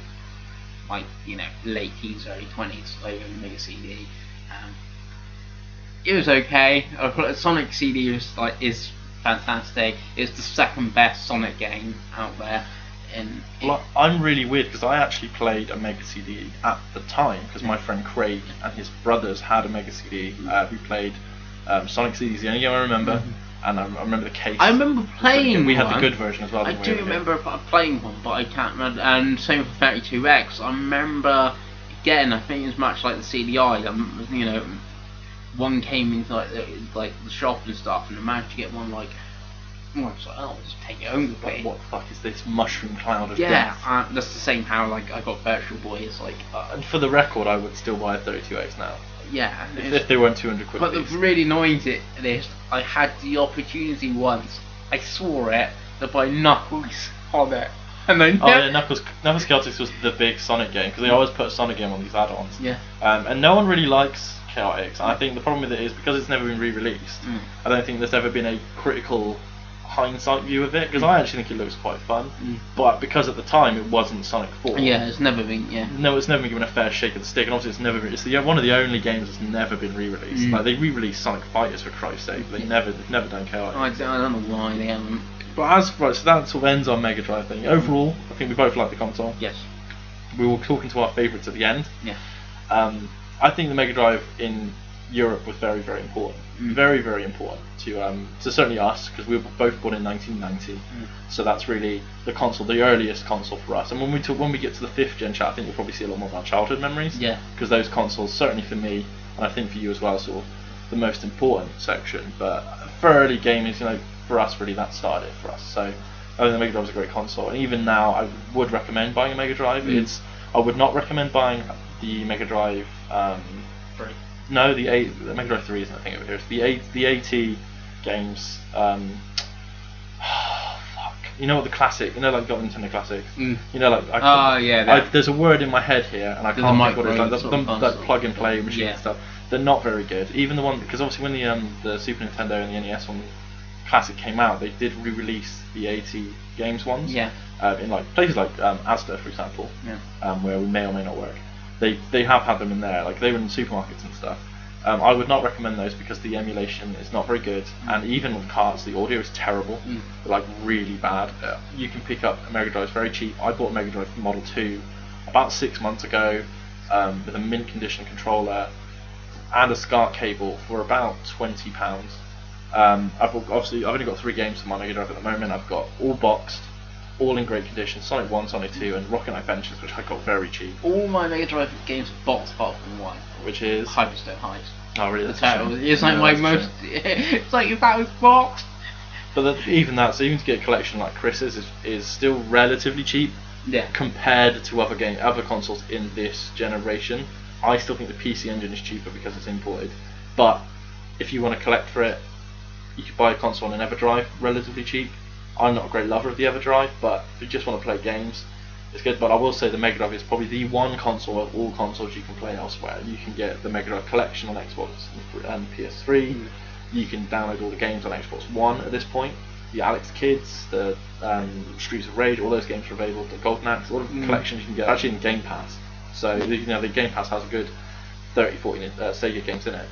[SPEAKER 2] late teens, early 20s. I owned a Mega CD. It was okay. Sonic CD is fantastic. It's the second best Sonic game out there.
[SPEAKER 1] Well, I'm really weird because I actually played a Mega CD at the time because my friend Craig and his brothers had a Mega CD. We played Sonic CD is the only game I remember, and I remember the case.
[SPEAKER 2] I remember playing.
[SPEAKER 1] We had the good version as well.
[SPEAKER 2] I do remember playing one, but I can't remember. And same for 32X. I remember again. I think it was much like the CDI. One came into like the shop and stuff, and I managed to get one like. I was like, I'll just take it home with me.
[SPEAKER 1] What the fuck is this mushroom cloud of death?
[SPEAKER 2] That's the same how I got Virtual Boy. It's like.
[SPEAKER 1] And for the record, I would still buy a 32X now.
[SPEAKER 2] Yeah.
[SPEAKER 1] If they weren't 200 quid.
[SPEAKER 2] But the really annoying this, I had the opportunity once. I swore it to buy Knuckles on it, and then.
[SPEAKER 1] Knuckles Chaotix was the big Sonic game because they always put a Sonic game on these add-ons.
[SPEAKER 2] Yeah.
[SPEAKER 1] And no one really likes Chaotix. And I think the problem with it is because it's never been re-released. I don't think there's ever been a critical hindsight view of it, because I actually think it looks quite fun, but because at the time it wasn't Sonic 4.
[SPEAKER 2] Yeah, it's never been.
[SPEAKER 1] No, it's never been given a fair shake of the stick, and obviously it's one of the only games that's never been re-released. Like they re-released Sonic Fighters for Christ's sake, but they've never done Chaotix.
[SPEAKER 2] I don't know why they haven't.
[SPEAKER 1] But so that sort of ends our Mega Drive thing. Overall, I think we both like the console.
[SPEAKER 2] Yes.
[SPEAKER 1] We were talking to our favourites at the end.
[SPEAKER 2] Yeah.
[SPEAKER 1] I think the Mega Drive in Europe was very, very important. Very, very important to certainly us, because we were both born in 1990. So that's really the console, the earliest console for us. And when we get to the 5th gen chat, I think we'll probably see a lot more of our childhood memories.
[SPEAKER 2] Yeah. Because
[SPEAKER 1] those consoles, certainly for me, and I think for you as well, sort of the most important section. But for early gaming, for us, really that started it for us. So I think the Mega Drive is a great console, and even now I would recommend buying a Mega Drive. I would not recommend buying the Mega Drive.
[SPEAKER 2] 3.
[SPEAKER 1] No, the Mega Drive 3 isn't a thing over here. It's the AT games. Fuck. You know what the classic? You know, like got Nintendo classics. You know, like there's a word in my head here, and I can't think what it is. Like plug and play machine and stuff. They're not very good. Even the one, because obviously when the Super Nintendo and the NES one classic came out, they did re-release the AT games ones.
[SPEAKER 2] Yeah.
[SPEAKER 1] In like places like Asda, for example.
[SPEAKER 2] Yeah.
[SPEAKER 1] Where we may or may not work. They have had them in there, like they were in supermarkets and stuff. I would not recommend those because the emulation is not very good, and even with carts, the audio is terrible. They're like really bad. You can pick up a Mega Drive very cheap. I bought a Mega Drive Model 2 about 6 months ago with a mint condition controller and a SCART cable for about £20. I've only got 3 games for my Mega Drive at the moment. I've got all boxed, all in great condition, Sonic 1, Sonic 2, and Rocket Knight Ventures, which I got very cheap.
[SPEAKER 2] All my Mega Drive games are boxed apart from one.
[SPEAKER 1] Which is?
[SPEAKER 2] Hyperstone Heist.
[SPEAKER 1] Oh really?
[SPEAKER 2] It's like my most... It's like if that was boxed.
[SPEAKER 1] But even to get a collection like Chris's is still relatively cheap.
[SPEAKER 2] Yeah.
[SPEAKER 1] Compared to other consoles in this generation. I still think the PC Engine is cheaper because it's imported. But if you want to collect for it, you could buy a console on an EverDrive relatively cheap. I'm not a great lover of the EverDrive, but if you just want to play games, it's good. But I will say the Mega Drive is probably the one console of all consoles you can play elsewhere. You can get the Mega Drive collection on Xbox and PS3. You can download all the games on Xbox One at this point. The Alex Kids, the Streets of Rage, all those games are available. The Golden Axe, all of the collections you can get actually in Game Pass. So the Game Pass has a good 30-40 Sega games in it.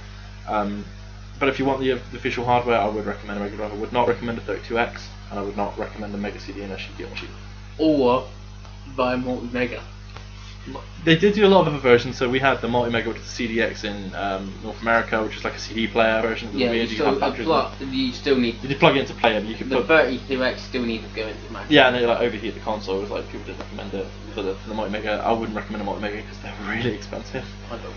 [SPEAKER 1] But if you want the official hardware, I would recommend a Mega Drive. I would not recommend a 32X, and I would not recommend a Mega CD unless you get one cheap.
[SPEAKER 2] Or buy a Multi-Mega.
[SPEAKER 1] They did do a lot of other versions. So we had the Multi-Mega, which is the CDX in North America, which is like a CD player version.
[SPEAKER 2] Yeah, you still need.
[SPEAKER 1] Did you plug it into player? But you could
[SPEAKER 2] the 32X still need to go into the Mac.
[SPEAKER 1] Yeah, and it like overheat the console. It was like people didn't recommend it for the Multi-Mega. I wouldn't recommend a Multi-Mega because they're really expensive.
[SPEAKER 2] I don't know.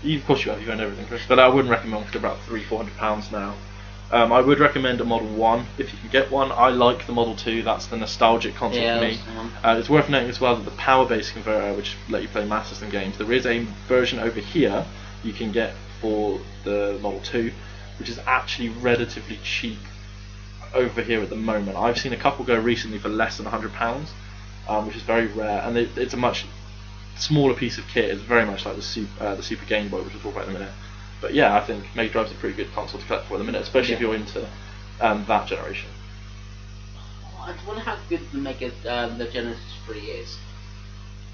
[SPEAKER 1] Of course you have, you've owned everything, Chris. But I wouldn't recommend one for about £300-400 now. I would recommend a Model 1 if you can get one. I like the Model 2, that's the nostalgic console for me. It's worth noting as well that the power base converter, which let you play Master System games, there is a version over here you can get for the Model 2, which is actually relatively cheap over here at the moment. I've seen a couple go recently for less than £100, which is very rare, and it's a much smaller piece of kit. It's very much like the Super Game Boy, which we'll talk about in a minute. But yeah, I think Mega Drive's a pretty good console to collect for at the minute, especially if you're into that generation.
[SPEAKER 2] I wonder how good the Genesis 3 is.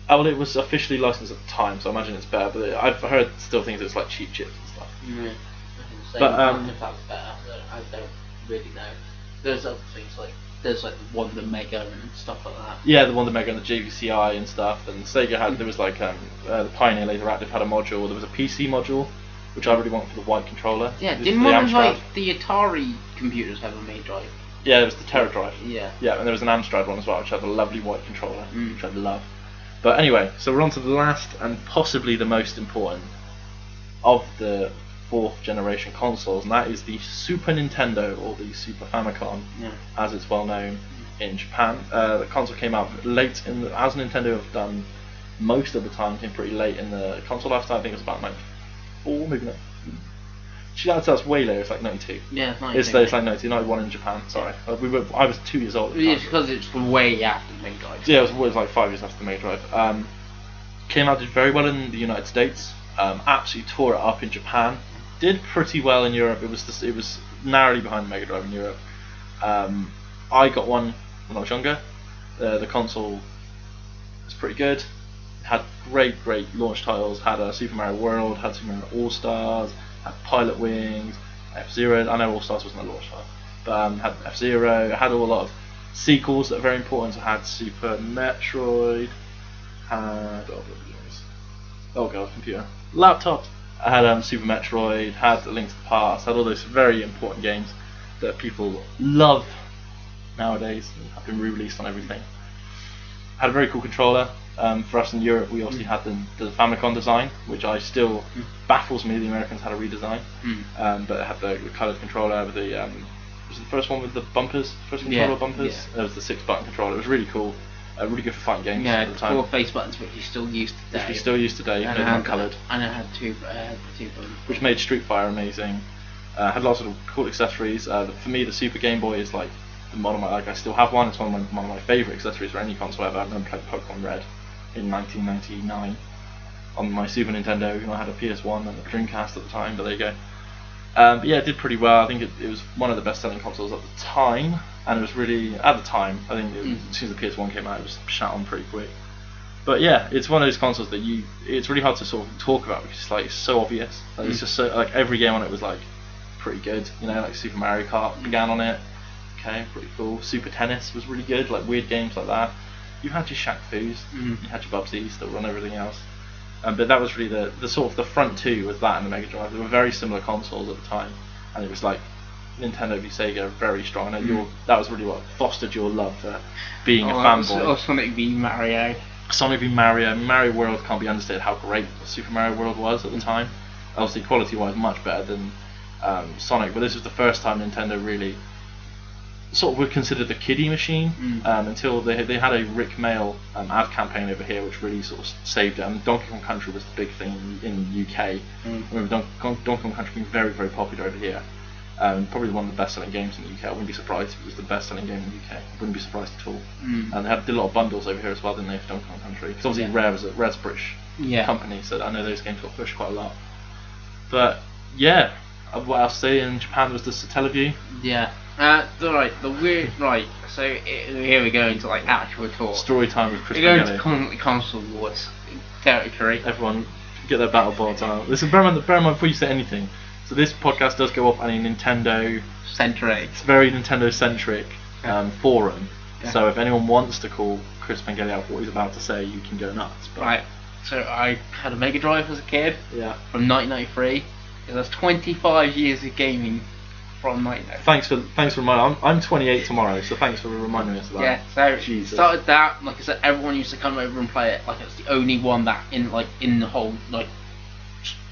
[SPEAKER 1] Oh, well, it was officially licensed at the time, so I imagine it's better. But I've heard still things it's like cheap chips and stuff.
[SPEAKER 2] Yeah.
[SPEAKER 1] But
[SPEAKER 2] if that's better, I don't really know. There's other things there's like the Wonder Mega and stuff like that.
[SPEAKER 1] Yeah, the Wonder Mega and the JVCI and stuff. And Sega had there was like the Pioneer Laser Active had a module. There was a PC module, which I really want for the white controller.
[SPEAKER 2] Yeah, didn't one of like the Atari computers have a Mega Drive?
[SPEAKER 1] Yeah, there was the Terra Drive.
[SPEAKER 2] Yeah.
[SPEAKER 1] Yeah, and there was an Amstrad one as well, which had a lovely white controller, which I love. But anyway, so we're on to the last and possibly the most important of the 4th generation consoles, and that is the Super Nintendo, or the Super Famicom, as it's well known in Japan. The console came out late as Nintendo have done most of the time, came pretty late in the console lifetime. I think it was about 94, maybe not. That's way later. It's like 92.
[SPEAKER 2] Yeah, it's 92.
[SPEAKER 1] It's like 90, 91 in Japan. Sorry, I was 2 years old.
[SPEAKER 2] It's because it's way after the Mega Drive.
[SPEAKER 1] Yeah, it was like 5 years after the Mega Drive. Came out, did very well in the United States. Absolutely tore it up in Japan. Did pretty well in Europe. It was narrowly behind the Mega Drive in Europe. I got one when I was younger. The console was pretty good. Had great launch titles. Had Super Mario World. Had Super Mario All Stars. Had Pilot Wings. F-Zero. I know All Stars wasn't a launch title, but had F-Zero. Had a lot of sequels that are very important. So had Super Metroid. Had oh god, computer, laptop. I had Super Metroid, had A Link to the Past, had all those very important games that people love nowadays and have been re-released on everything. Had a very cool controller. For us in Europe, we obviously had the Famicom design, which I still baffles me the Americans had a redesign. But it had the coloured controller with the was it the first one with the bumpers, first controller bumpers.
[SPEAKER 2] Yeah.
[SPEAKER 1] There was the 6-button controller. It was really cool. Really good for fighting games at the time.
[SPEAKER 2] 4 face buttons, which you still use today.
[SPEAKER 1] Which we still use today, even though they're coloured.
[SPEAKER 2] And it had two buttons.
[SPEAKER 1] Which made Street Fighter amazing. Had lots of cool accessories. For me, the Super Game Boy is like the model. I still have one. It's one of my favourite accessories for any console ever. I remember playing Pokemon Red in 1999 on my Super Nintendo. I had a PS1 and a Dreamcast at the time, but there you go. But yeah, it did pretty well. I think it was one of the best-selling consoles at the time, and it was really at the time. I think as soon as the PS1 came out, it was shut on pretty quick. But yeah, it's one of those consoles that it's really hard to sort of talk about because it's so obvious. Like, it's just so like every game on it was like pretty good. Like Super Mario Kart began on it. Okay, pretty cool. Super Tennis was really good. Like weird games like that. You had your Shaq Fu's, you had your Bubsies that run everything else. But that was really the sort of the front two was that and the Mega Drive. They were very similar consoles at the time, and it was like Nintendo v Sega very strong. And that was really what fostered your love for being a fanboy.
[SPEAKER 2] Or Sonic v Mario.
[SPEAKER 1] Sonic v Mario. Mario World can't be understated how great Super Mario World was at the time. Obviously, quality-wise, much better than Sonic. But this was the first time Nintendo really sort of would consider the kiddie machine until they had a Rick Mail ad campaign over here which really sort of saved it. And Donkey Kong Country was the big thing in the UK. I remember Donkey Kong Country being very, very popular over here. Probably one of the best-selling games in the UK. I wouldn't be surprised if it was the best-selling game in the UK. I wouldn't be surprised at all. And they did a lot of bundles over here as well, didn't they, for Donkey Kong Country? Because obviously Rare's a British company, so I know those games got pushed quite a lot. But yeah, what else to say in Japan was the Satellaview.
[SPEAKER 2] Yeah. So here we go into like actual talk.
[SPEAKER 1] Story time with Chris
[SPEAKER 2] We're going to console wars territory.
[SPEAKER 1] Everyone get their battle boards out. Listen, bear in mind before you say anything. So this podcast does go up on a Nintendo
[SPEAKER 2] centric.
[SPEAKER 1] It's very Nintendo centric forum. Yeah. So if anyone wants to call Chris Pengeli out for what he's about to say, you can go nuts. But
[SPEAKER 2] right. So I had a Mega Drive as a kid.
[SPEAKER 1] Yeah.
[SPEAKER 2] From 1993. That's 25 years of gaming. From 1993.
[SPEAKER 1] Thanks for reminding. I'm 28 tomorrow, so thanks for reminding us of that.
[SPEAKER 2] Yeah, so started that. Like I said, everyone used to come over and play it. Like it's the only one that in the whole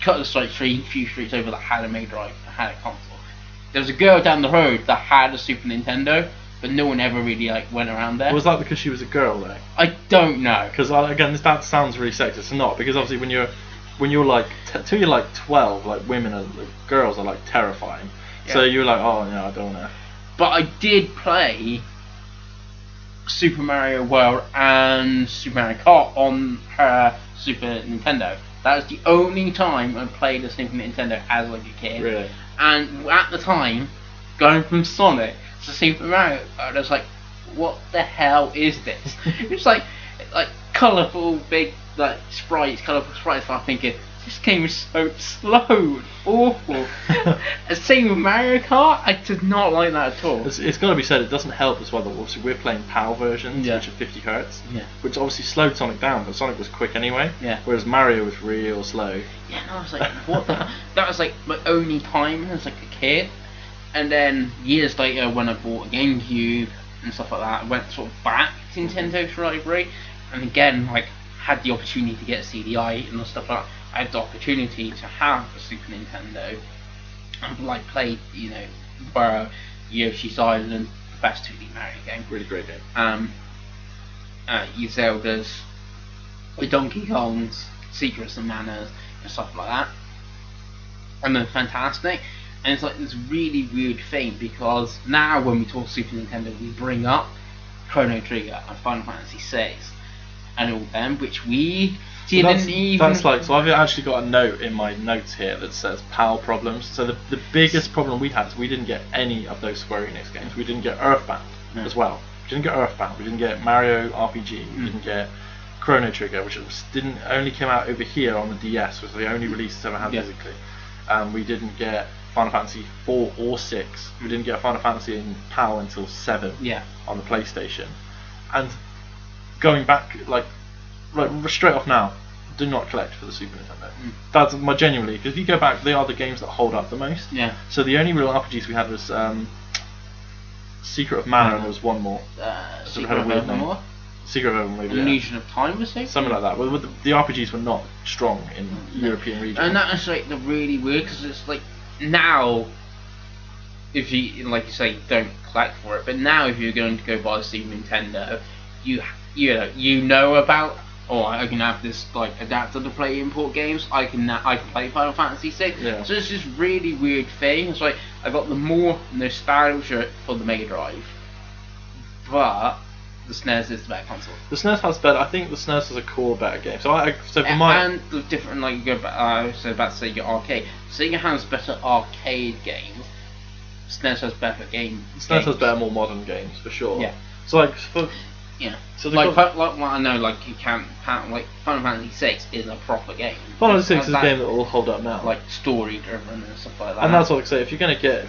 [SPEAKER 2] cut the few streets over that had a Mega Drive, that had a console. There was a girl down the road that had a Super Nintendo, but no one ever really went around there.
[SPEAKER 1] Was that because she was a girl though?
[SPEAKER 2] I don't know.
[SPEAKER 1] Because again, that sounds really sexist. It's not, because obviously when you're till you're 12, women girls are terrifying. So you were like, oh no, I don't want to.
[SPEAKER 2] But I did play Super Mario World and Super Mario Kart on her Super Nintendo. That was the only time I played a Super Nintendo as like a kid.
[SPEAKER 1] Really?
[SPEAKER 2] And at the time, going from Sonic to Super Mario, I was like, what the hell is this? It's like colourful, big colourful sprites. And I'm thinking, this game is so slow and awful. Same with Mario Kart, I did not like that at all.
[SPEAKER 1] It's got to be said, it doesn't help as well that obviously we're playing PAL versions, which are 50 Hz, which obviously slowed Sonic down, but Sonic was quick anyway, whereas Mario was real slow.
[SPEAKER 2] Yeah, and I was like, what the hell? That was like my only time as like a kid. And then years later, when I bought a GameCube and stuff like that, I went sort of back to Nintendo's library, and again, like, had the opportunity to get a CDI and stuff like that. I had the opportunity to have a Super Nintendo and like played, Burrow, Yoshi's Island, the best 2D Mario game.
[SPEAKER 1] Really great game.
[SPEAKER 2] Your Zeldas, the Donkey Kongs, Secrets and Manners, and stuff like that. And they're fantastic. And it's like this really weird thing because now when we talk Super Nintendo, we bring up Chrono Trigger and Final Fantasy VI and all them, which we didn't even.
[SPEAKER 1] That's like, so I've actually got a note in my notes here that says PAL problems. So the biggest problem we had is we didn't get any of those Square Enix games. We didn't get Earthbound as well. We didn't get Earthbound. We didn't get Mario RPG. We didn't get Chrono Trigger, which only came out over here on the DS, was the only release it's ever had physically. We didn't get Final Fantasy 4 or 6. We didn't get Final Fantasy in PAL until 7 on the PlayStation. And going back, like straight off now, do not collect for the Super Nintendo. That's my genuinely, because if you go back, they are the games that hold up the most.
[SPEAKER 2] Yeah.
[SPEAKER 1] So the only real RPGs we had was Secret of Mana, and there was one more.
[SPEAKER 2] Secret of Evermore?
[SPEAKER 1] Secret of Evermore,
[SPEAKER 2] Illusion of Time was it?
[SPEAKER 1] Something like that. Well, the RPGs were not strong in European regions.
[SPEAKER 2] And that was like the really weird, because it's like now, if you, like you say, don't collect for it, but now if you're going to go buy a Super Nintendo, you know about, or I can have this like adapter to play import games. I can play Final Fantasy VI.
[SPEAKER 1] Yeah.
[SPEAKER 2] So it's this really weird thing. It's like I got the more nostalgia for the Mega Drive, but the SNES is the better console.
[SPEAKER 1] The SNES has better. I think the SNES has a core better game. So
[SPEAKER 2] and the different, like, you go back. I was about to Sega Arcade. Sega has better arcade games. SNES has better games.
[SPEAKER 1] SNES has better, more modern games for sure.
[SPEAKER 2] Yeah.
[SPEAKER 1] So like
[SPEAKER 2] So like what I know, like you can't like Final Fantasy VI is a proper game.
[SPEAKER 1] Final Fantasy VI is a game that will hold up now.
[SPEAKER 2] Like story driven and stuff like that.
[SPEAKER 1] And that's what I say. If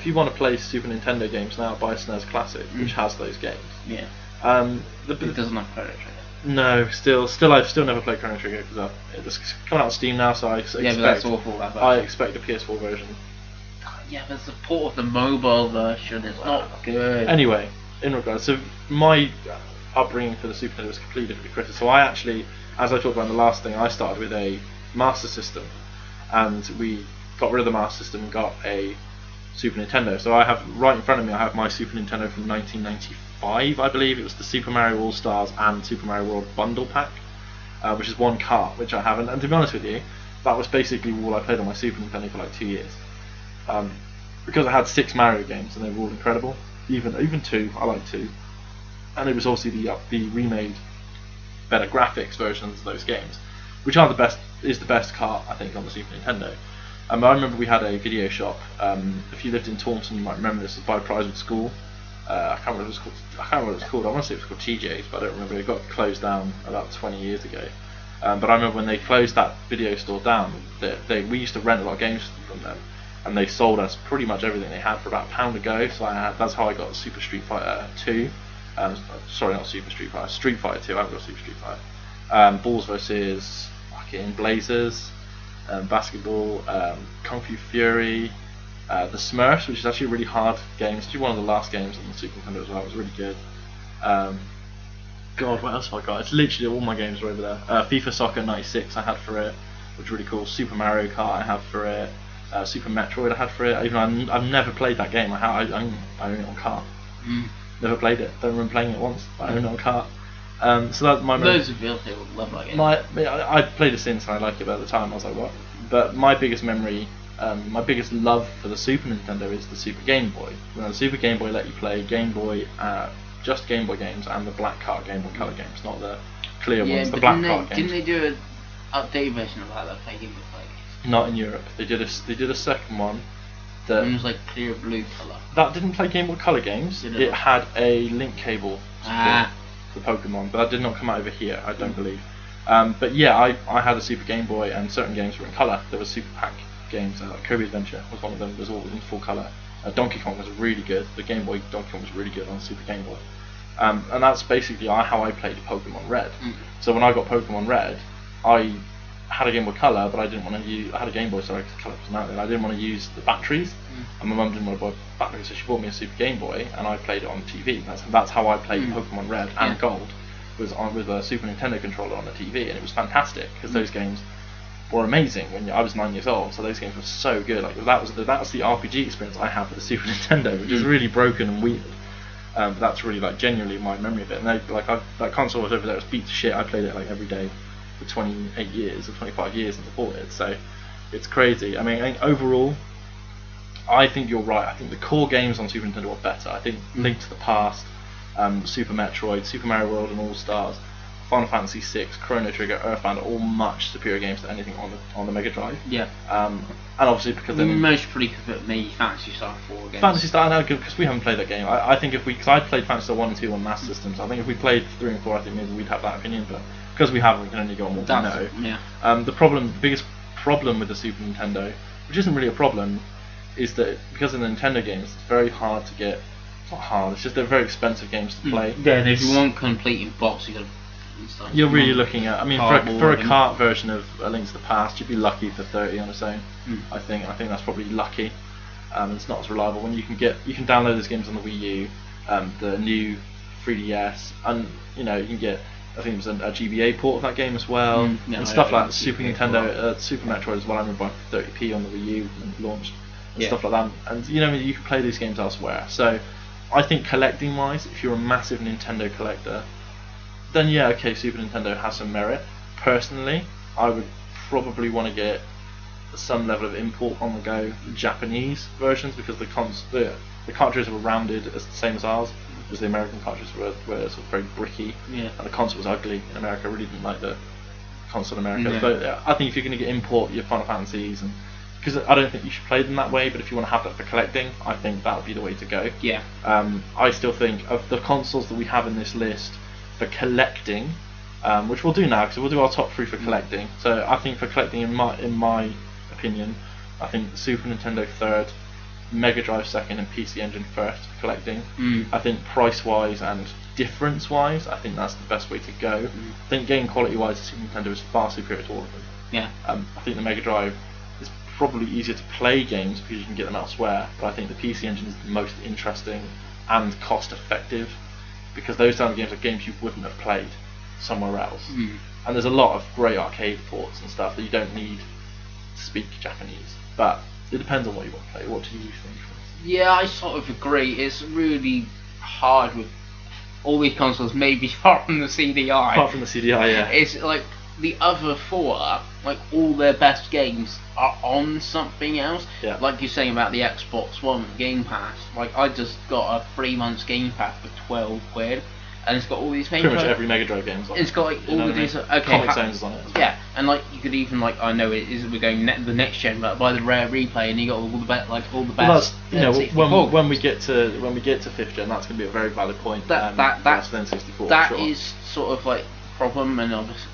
[SPEAKER 1] you want to play Super Nintendo games now, buy SNES Classic, which has those games.
[SPEAKER 2] Yeah.
[SPEAKER 1] It
[SPEAKER 2] doesn't have Chrono Trigger.
[SPEAKER 1] No, I've still never played Chrono Trigger because it's coming out on Steam now, so I expect.
[SPEAKER 2] Yeah, but that's awful.
[SPEAKER 1] I expect a PS4 version.
[SPEAKER 2] Yeah, but the port of the mobile version is not good.
[SPEAKER 1] Anyway, in regards, so my upbringing for the Super Nintendo was completely different to Chris's. So I actually, as I talked about in the last thing, I started with a Master System, and we got rid of the Master System and got a Super Nintendo. So I have right in front of me, I have my Super Nintendo from 1995, I believe. It was the Super Mario All Stars and Super Mario World bundle pack, which is one cart, which I haven't. And to be honest with you, that was basically all I played on my Super Nintendo for like 2 years. Because I had 6 Mario games and they were all incredible. Even 2, I like 2. And it was obviously the remade, better graphics versions of those games, which are the best cart I think on the Super Nintendo. I remember we had a video shop. If you lived in Taunton, you might remember this. It was by Prizewood School. I can't remember what it was called. I want to say it was called TJ's, but I don't remember. It got closed down about 20 years ago. But I remember when they closed that video store down, we used to rent a lot of games from them, and they sold us pretty much everything they had for about £1 a go. So that's how I got Super Street Fighter 2. Sorry, not Super Street Fighter. Street Fighter 2. I haven't got Super Street Fighter. Balls versus fucking Blazers, basketball, Kung Fu Fury, the Smurfs, which is actually a really hard game. It's actually one of the last games on the Super Nintendo as well. It was really good. God, what else have I got? It's literally all my games are over there. FIFA Soccer 96 I had for it, which was really cool. Super Mario Kart I had for it. Super Metroid I had for it. Even I've never played that game. I own it on cart. Never played it. Don't remember playing it once. But I own it on cart. So that's my.
[SPEAKER 2] Those who built it would love that game.
[SPEAKER 1] I played it since and I liked it, but at the time I was like, what? But my biggest memory my biggest love for the Super Nintendo is the Super Game Boy. The Super Game Boy let you play Game Boy, just Game Boy games and the black card Game Boy Color games, not the clear ones, the black card games.
[SPEAKER 2] Didn't they do an updated version of that play Game Boy Color games?
[SPEAKER 1] Not in Europe. They did a second one.
[SPEAKER 2] It was like clear blue colour.
[SPEAKER 1] That didn't play Game Boy Color games. It had a link cable for Pokemon, but that did not come out over here, I don't believe. But yeah, I had a Super Game Boy, and certain games were in colour. There was Super Pack games, like Kirby Adventure was one of them, was all in full colour. Donkey Kong was really good. The Game Boy Donkey Kong was really good on the Super Game Boy. And that's basically how I played Pokemon Red. So when I got Pokemon Red, I had a Game Boy Color, but I didn't want to use. I had a Game Boy, sorry, because Color wasn't out then. I didn't want to use the batteries, and my mum didn't want to buy batteries, so she bought me a Super Game Boy, and I played it on TV. That's how I played Pokemon Red and Gold, was on with a Super Nintendo controller on the TV, and it was fantastic because those games were amazing. When I was 9 years old, so those games were so good. Like that was the RPG experience I had with the Super Nintendo, which is really broken and weird. But that's really like genuinely my memory of it. And that console was over there. It was beat to shit. I played it like every day for 28 years or 25 years and bought it. So it's crazy. I mean, overall, I think you're right. I think the core games on Super Nintendo are better. I think Link to the Past, Super Metroid, Super Mario World and All Stars, Final Fantasy VI, Chrono Trigger, Earthbound are all much superior games to anything on the Mega Drive.
[SPEAKER 2] Yeah.
[SPEAKER 1] And obviously because they're
[SPEAKER 2] most probably for me Fantasy Star 4 games.
[SPEAKER 1] Fantasy Star, no, because we haven't played that game. I think because I played Fantasy Star 1 and 2 on Master Systems, I think if we played 3 and 4, I think maybe we'd have that opinion. But because we haven't, we can only go on what we know.
[SPEAKER 2] Yeah.
[SPEAKER 1] The biggest problem with the Super Nintendo, which isn't really a problem, is that because of the Nintendo games, it's very hard to get. It's not hard. It's just they're very expensive games to play.
[SPEAKER 2] Yeah. If you want complete in box, you got.
[SPEAKER 1] You're really looking at. I mean, for a cart version of A Link to the Past, you'd be lucky for 30 on its own. I think that's probably lucky. It's not as reliable. When you can download those games on the Wii U, the new 3DS, and you can get. I think it was a GBA port of that game as well, and stuff like Super Nintendo, Super Metroid as well. I remember buying 30p on the Wii U when it launched, and stuff like that. And you can play these games elsewhere. So I think collecting-wise, if you're a massive Nintendo collector, then yeah, okay, Super Nintendo has some merit. Personally, I would probably want to get some level of import on the go Japanese versions because the cartridges were rounded as the same as ours, because the American cartridges were sort of very bricky, and the console was ugly in America. I really didn't like the console in America. But I think if you're going to import your Final Fantasies, and because I don't think you should play them that way, but if you want to have that for collecting, I think that would be the way to go.
[SPEAKER 2] Yeah.
[SPEAKER 1] I still think of the consoles that we have in this list for collecting, which we'll do now because we'll do our top 3 for collecting. So I think for collecting, in my opinion, I think Super Nintendo 3rd, Mega Drive 2nd, and PC Engine 1st for collecting. I think price wise and difference wise, I think that's the best way to go. I think game quality wise, the Super Nintendo is far superior to all of them.
[SPEAKER 2] Yeah.
[SPEAKER 1] I think the Mega Drive is probably easier to play games because you can get them elsewhere, but I think the PC Engine is the most interesting and cost effective, because those kind of games are games you wouldn't have played somewhere else. And there's a lot of great arcade ports and stuff that you don't need to speak Japanese, but it depends on what you want to play. What do you think?
[SPEAKER 2] Yeah, I sort of agree. It's really hard with all these consoles, maybe apart from the CDI.
[SPEAKER 1] Apart from the CDI, yeah.
[SPEAKER 2] It's like the other 4, like all their best games are on something else.
[SPEAKER 1] Yeah.
[SPEAKER 2] Like you're saying about the Xbox One Game Pass. Like I just got a 3 months Game Pass for £12, and it's got all these
[SPEAKER 1] pretty much every Mega Drive game's on it.
[SPEAKER 2] It's got like all of these. Okay,
[SPEAKER 1] Comic Zone's on it as well.
[SPEAKER 2] Yeah, and like you could even I know it is we're going the next gen, but buy the Rare Replay, and you got all the best
[SPEAKER 1] Well, that's when we get to 5th gen, that's going to be a very valid point. That's then 64.
[SPEAKER 2] That is sort of like the problem, and obviously,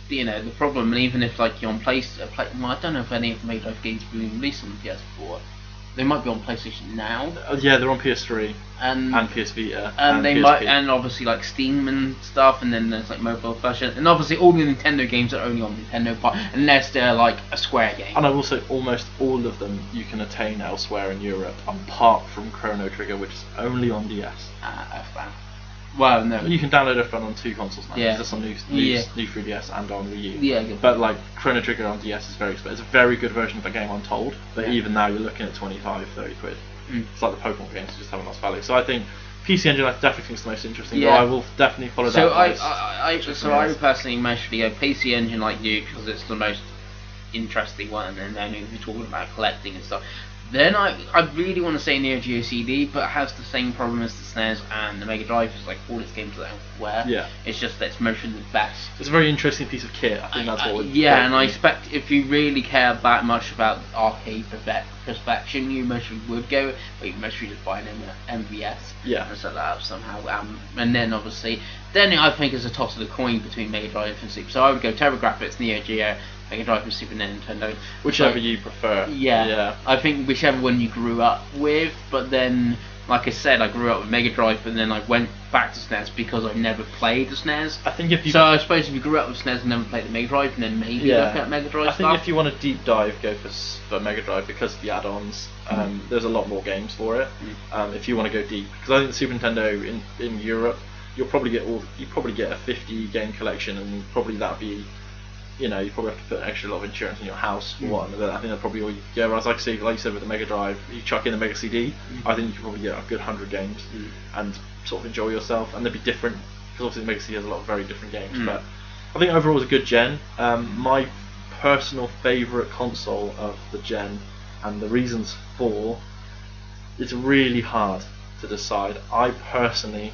[SPEAKER 2] the problem. And even if you're on well, I don't know if any of the Mega Drive games have been released on the PS4. They might be on PlayStation now.
[SPEAKER 1] Yeah, they're on PS3
[SPEAKER 2] and
[SPEAKER 1] PS Vita,
[SPEAKER 2] and they
[SPEAKER 1] PSP.
[SPEAKER 2] might, and obviously Steam and stuff, and then there's mobile version, and obviously all the Nintendo games are only on Nintendo, unless they're a Square game.
[SPEAKER 1] And I will say almost all of them you can attain elsewhere in Europe, apart from Chrono Trigger, which is only on DS.
[SPEAKER 2] Earthbound. Well, no.
[SPEAKER 1] You can download Earthbound on 2 consoles now.
[SPEAKER 2] Yeah.
[SPEAKER 1] It's on new 3DS and on Wii U.
[SPEAKER 2] Yeah, good.
[SPEAKER 1] But Chrono Trigger on DS is very expensive. It's a very good version of the game, I'm told. But even now you're looking at 25, 30 quid. It's like the Pokemon games, just have a nice value. So I think PC Engine I definitely think is the most interesting. Yeah. I will definitely follow that.
[SPEAKER 2] So I personally mostly go PC Engine like you, because it's the most interesting one, and then if you're talking about collecting and stuff, then I really want to say Neo Geo CD, but it has the same problem as the SNES and the Mega Drive. It's like all its games are elsewhere.
[SPEAKER 1] Yeah.
[SPEAKER 2] It's just that it's mostly the best.
[SPEAKER 1] It's a very interesting piece of kit. I think that's what.
[SPEAKER 2] Yeah, and I expect if you really care that much about arcade perfection, you mostly would go, but you mostly just buy an MVS.
[SPEAKER 1] Yeah.
[SPEAKER 2] And set that up somehow. And then obviously, then I think it's a toss of the coin between Mega Drive and Super. So I would go TurboGrafx, Neo Geo, Mega Drive and Super Nintendo.
[SPEAKER 1] Whichever you prefer.
[SPEAKER 2] Yeah. I think whichever one you grew up with, but then, like I said, I grew up with Mega Drive, and then I went back to SNES because I never played the SNES.
[SPEAKER 1] I think if you...
[SPEAKER 2] So I suppose if you grew up with SNES and never played the Mega Drive, and then maybe look at Mega Drive
[SPEAKER 1] I think if you want a deep dive, go for Mega Drive because of the add-ons. There's a lot more games for it. If you want to go deep, because I think the Super Nintendo in Europe, you probably get a 50 game collection, and probably that'd be, you probably have to put an extra lot of insurance in your house for one. But I think that's probably all you get. Whereas like you said with the Mega Drive, you chuck in the Mega CD, I think you could probably get a good 100 games and sort of enjoy yourself. And they'd be different because obviously the Mega CD has a lot of very different games. But I think overall it was a good gen. My personal favourite console of the gen, and the reasons for, it's really hard to decide. I personally,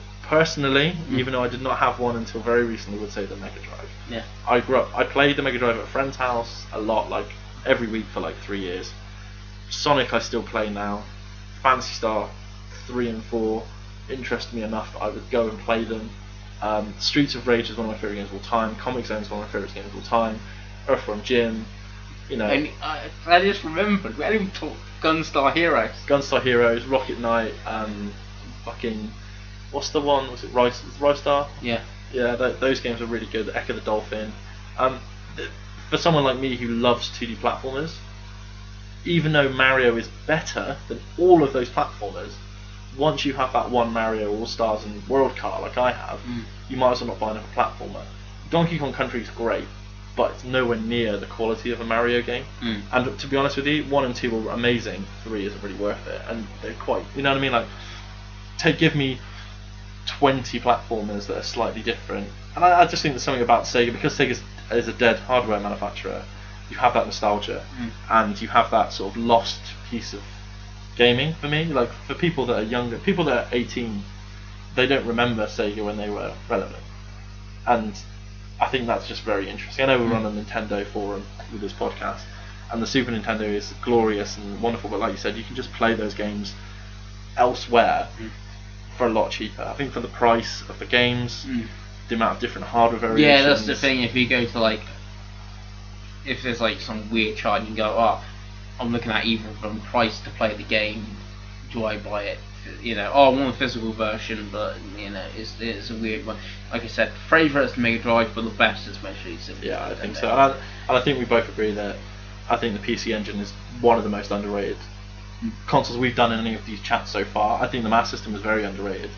[SPEAKER 1] even though I did not have one until very recently, would say the Mega Drive.
[SPEAKER 2] Yeah.
[SPEAKER 1] I played the Mega Drive at a friend's house a lot, like every week for like 3 years. Sonic I still play now. Phantasy Star 3 and 4 interest me enough that I would go and play them. Streets of Rage is one of my favourite games of all time. Comic Zone is one of my favourite games of all time. Earthworm Jim,
[SPEAKER 2] And I just remembered, we hadn't even talked Gunstar Heroes.
[SPEAKER 1] Gunstar Heroes, Rocket Knight, fucking... What's the one? Was it Rystar?
[SPEAKER 2] Yeah.
[SPEAKER 1] Yeah, those games are really good. Echo the Dolphin. For someone like me who loves 2D platformers, even though Mario is better than all of those platformers, once you have that one Mario All-Stars and World Car like I have, you might as well not buy another platformer. Donkey Kong Country is great, but it's nowhere near the quality of a Mario game. And to be honest with you, 1 and 2 were amazing, 3 isn't really worth it, and they're quite, you know what I mean, like, give me 20 platformers that are slightly different, and I just think there's something about Sega, because Sega is a dead hardware manufacturer. You have that nostalgia, and you have that sort of lost piece of gaming. For me, like for people that are younger, people that are 18, they don't remember Sega when they were relevant, and I think that's just very interesting. I know we run a Nintendo forum with this podcast, and the Super Nintendo is glorious and wonderful, but like you said, you can just play those games elsewhere for a lot cheaper. I think for the price of the games, the amount of different hardware variations.
[SPEAKER 2] Yeah, that's the thing. If you go to like, if there's like some weird chart, you can go, oh, I'm looking at even from price to play the game. Do I buy it? I want a physical version, but it's a weird one. Like I said, favourite's Mega Drive, but the best is mostly Super.
[SPEAKER 1] Yeah, I think so. And I think we both agree that I think the PC Engine is one of the most underrated consoles we've done in any of these chats so far. I think the Mass System is very underrated,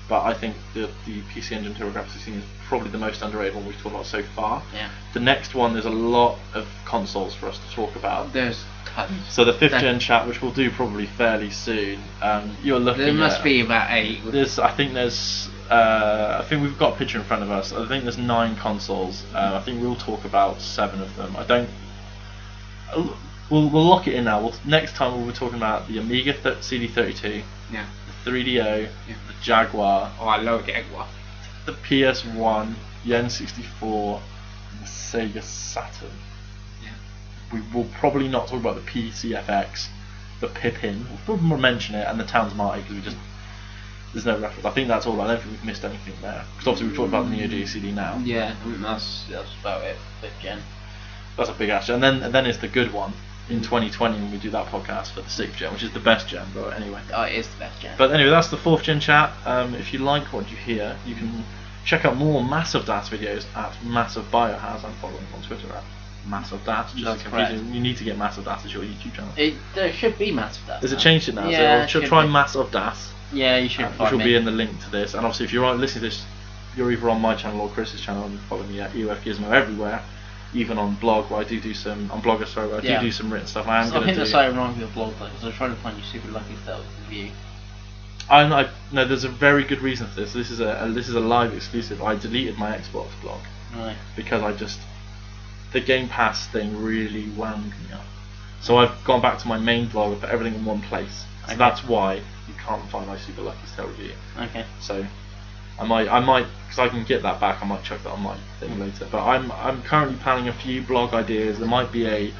[SPEAKER 1] but I think the PC Engine TurboGrafx 16 is probably the most underrated one we've talked about so far.
[SPEAKER 2] Yeah.
[SPEAKER 1] The next one, there's a lot of consoles for us to talk about.
[SPEAKER 2] There's tons.
[SPEAKER 1] So the 5th gen chat, which we'll do probably fairly soon, you're looking
[SPEAKER 2] there must be about 8.
[SPEAKER 1] I think we've got a picture in front of us. I think there's 9 consoles. I think we'll talk about 7 of them. We'll lock it in now. Next time we'll be talking about the Amiga CD32, the 3DO, the Jaguar.
[SPEAKER 2] Oh, I love Jaguar.
[SPEAKER 1] The PS1, the N64, and the Sega Saturn.
[SPEAKER 2] Yeah.
[SPEAKER 1] We will probably not talk about the PCFX, the Pippin. We'll probably mention it, and the Towns Marty because there's no reference. I think that's all. I don't think we've missed anything there because obviously we've talked about the Neo Geo CD now.
[SPEAKER 2] Yeah, that's about it. 5th gen.
[SPEAKER 1] That's a big ash. And then it's the good one in 2020 when we do that podcast for the 6th gen, which is the best gen, but anyway.
[SPEAKER 2] Oh, it is the best gen.
[SPEAKER 1] But anyway, that's the 4th gen chat. If you like what you hear, you can check out more masofdas videos at masofbiohaz. I'm following on Twitter at masofdas. Just confusing. You need to get masofdas as your YouTube channel. There
[SPEAKER 2] should be masofdas.
[SPEAKER 1] Has it changed it now?
[SPEAKER 2] Yeah,
[SPEAKER 1] so try masofdas.
[SPEAKER 2] Yeah, you should.
[SPEAKER 1] Which will be in the link to this. And obviously, if you're listening to this, you're either on my channel or Chris's channel, and follow me at EOF Gizmo everywhere. Even on blog, where I do some on Blogger, sorry, where I do some written stuff. I think
[SPEAKER 2] that's something wrong with your blog though, because I was trying to find you super lucky stuff to view.
[SPEAKER 1] No, there's a very good reason for this. This is a live exclusive. I deleted my Xbox blog because the Game Pass thing really wound me up. So I've gone back to my main blog and put everything in one place. So that's why you can't find my Super Lucky Star review.
[SPEAKER 2] Okay.
[SPEAKER 1] So I might, because I can get that back. I might chuck that on my thing later. But I'm currently planning a few blog ideas. There might be a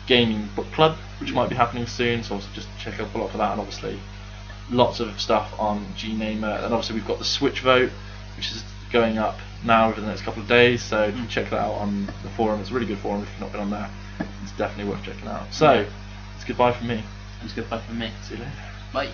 [SPEAKER 1] gaming book club which might be happening soon. So also just check up a lot for that, and obviously lots of stuff on GNamer. And obviously we've got the Switch vote, which is going up now over the next couple of days. So check that out on the forum. It's a really good forum. If you've not been on that, it's definitely worth checking out. So it's goodbye from me.
[SPEAKER 2] It's goodbye from me.
[SPEAKER 1] See you later.
[SPEAKER 2] Bye.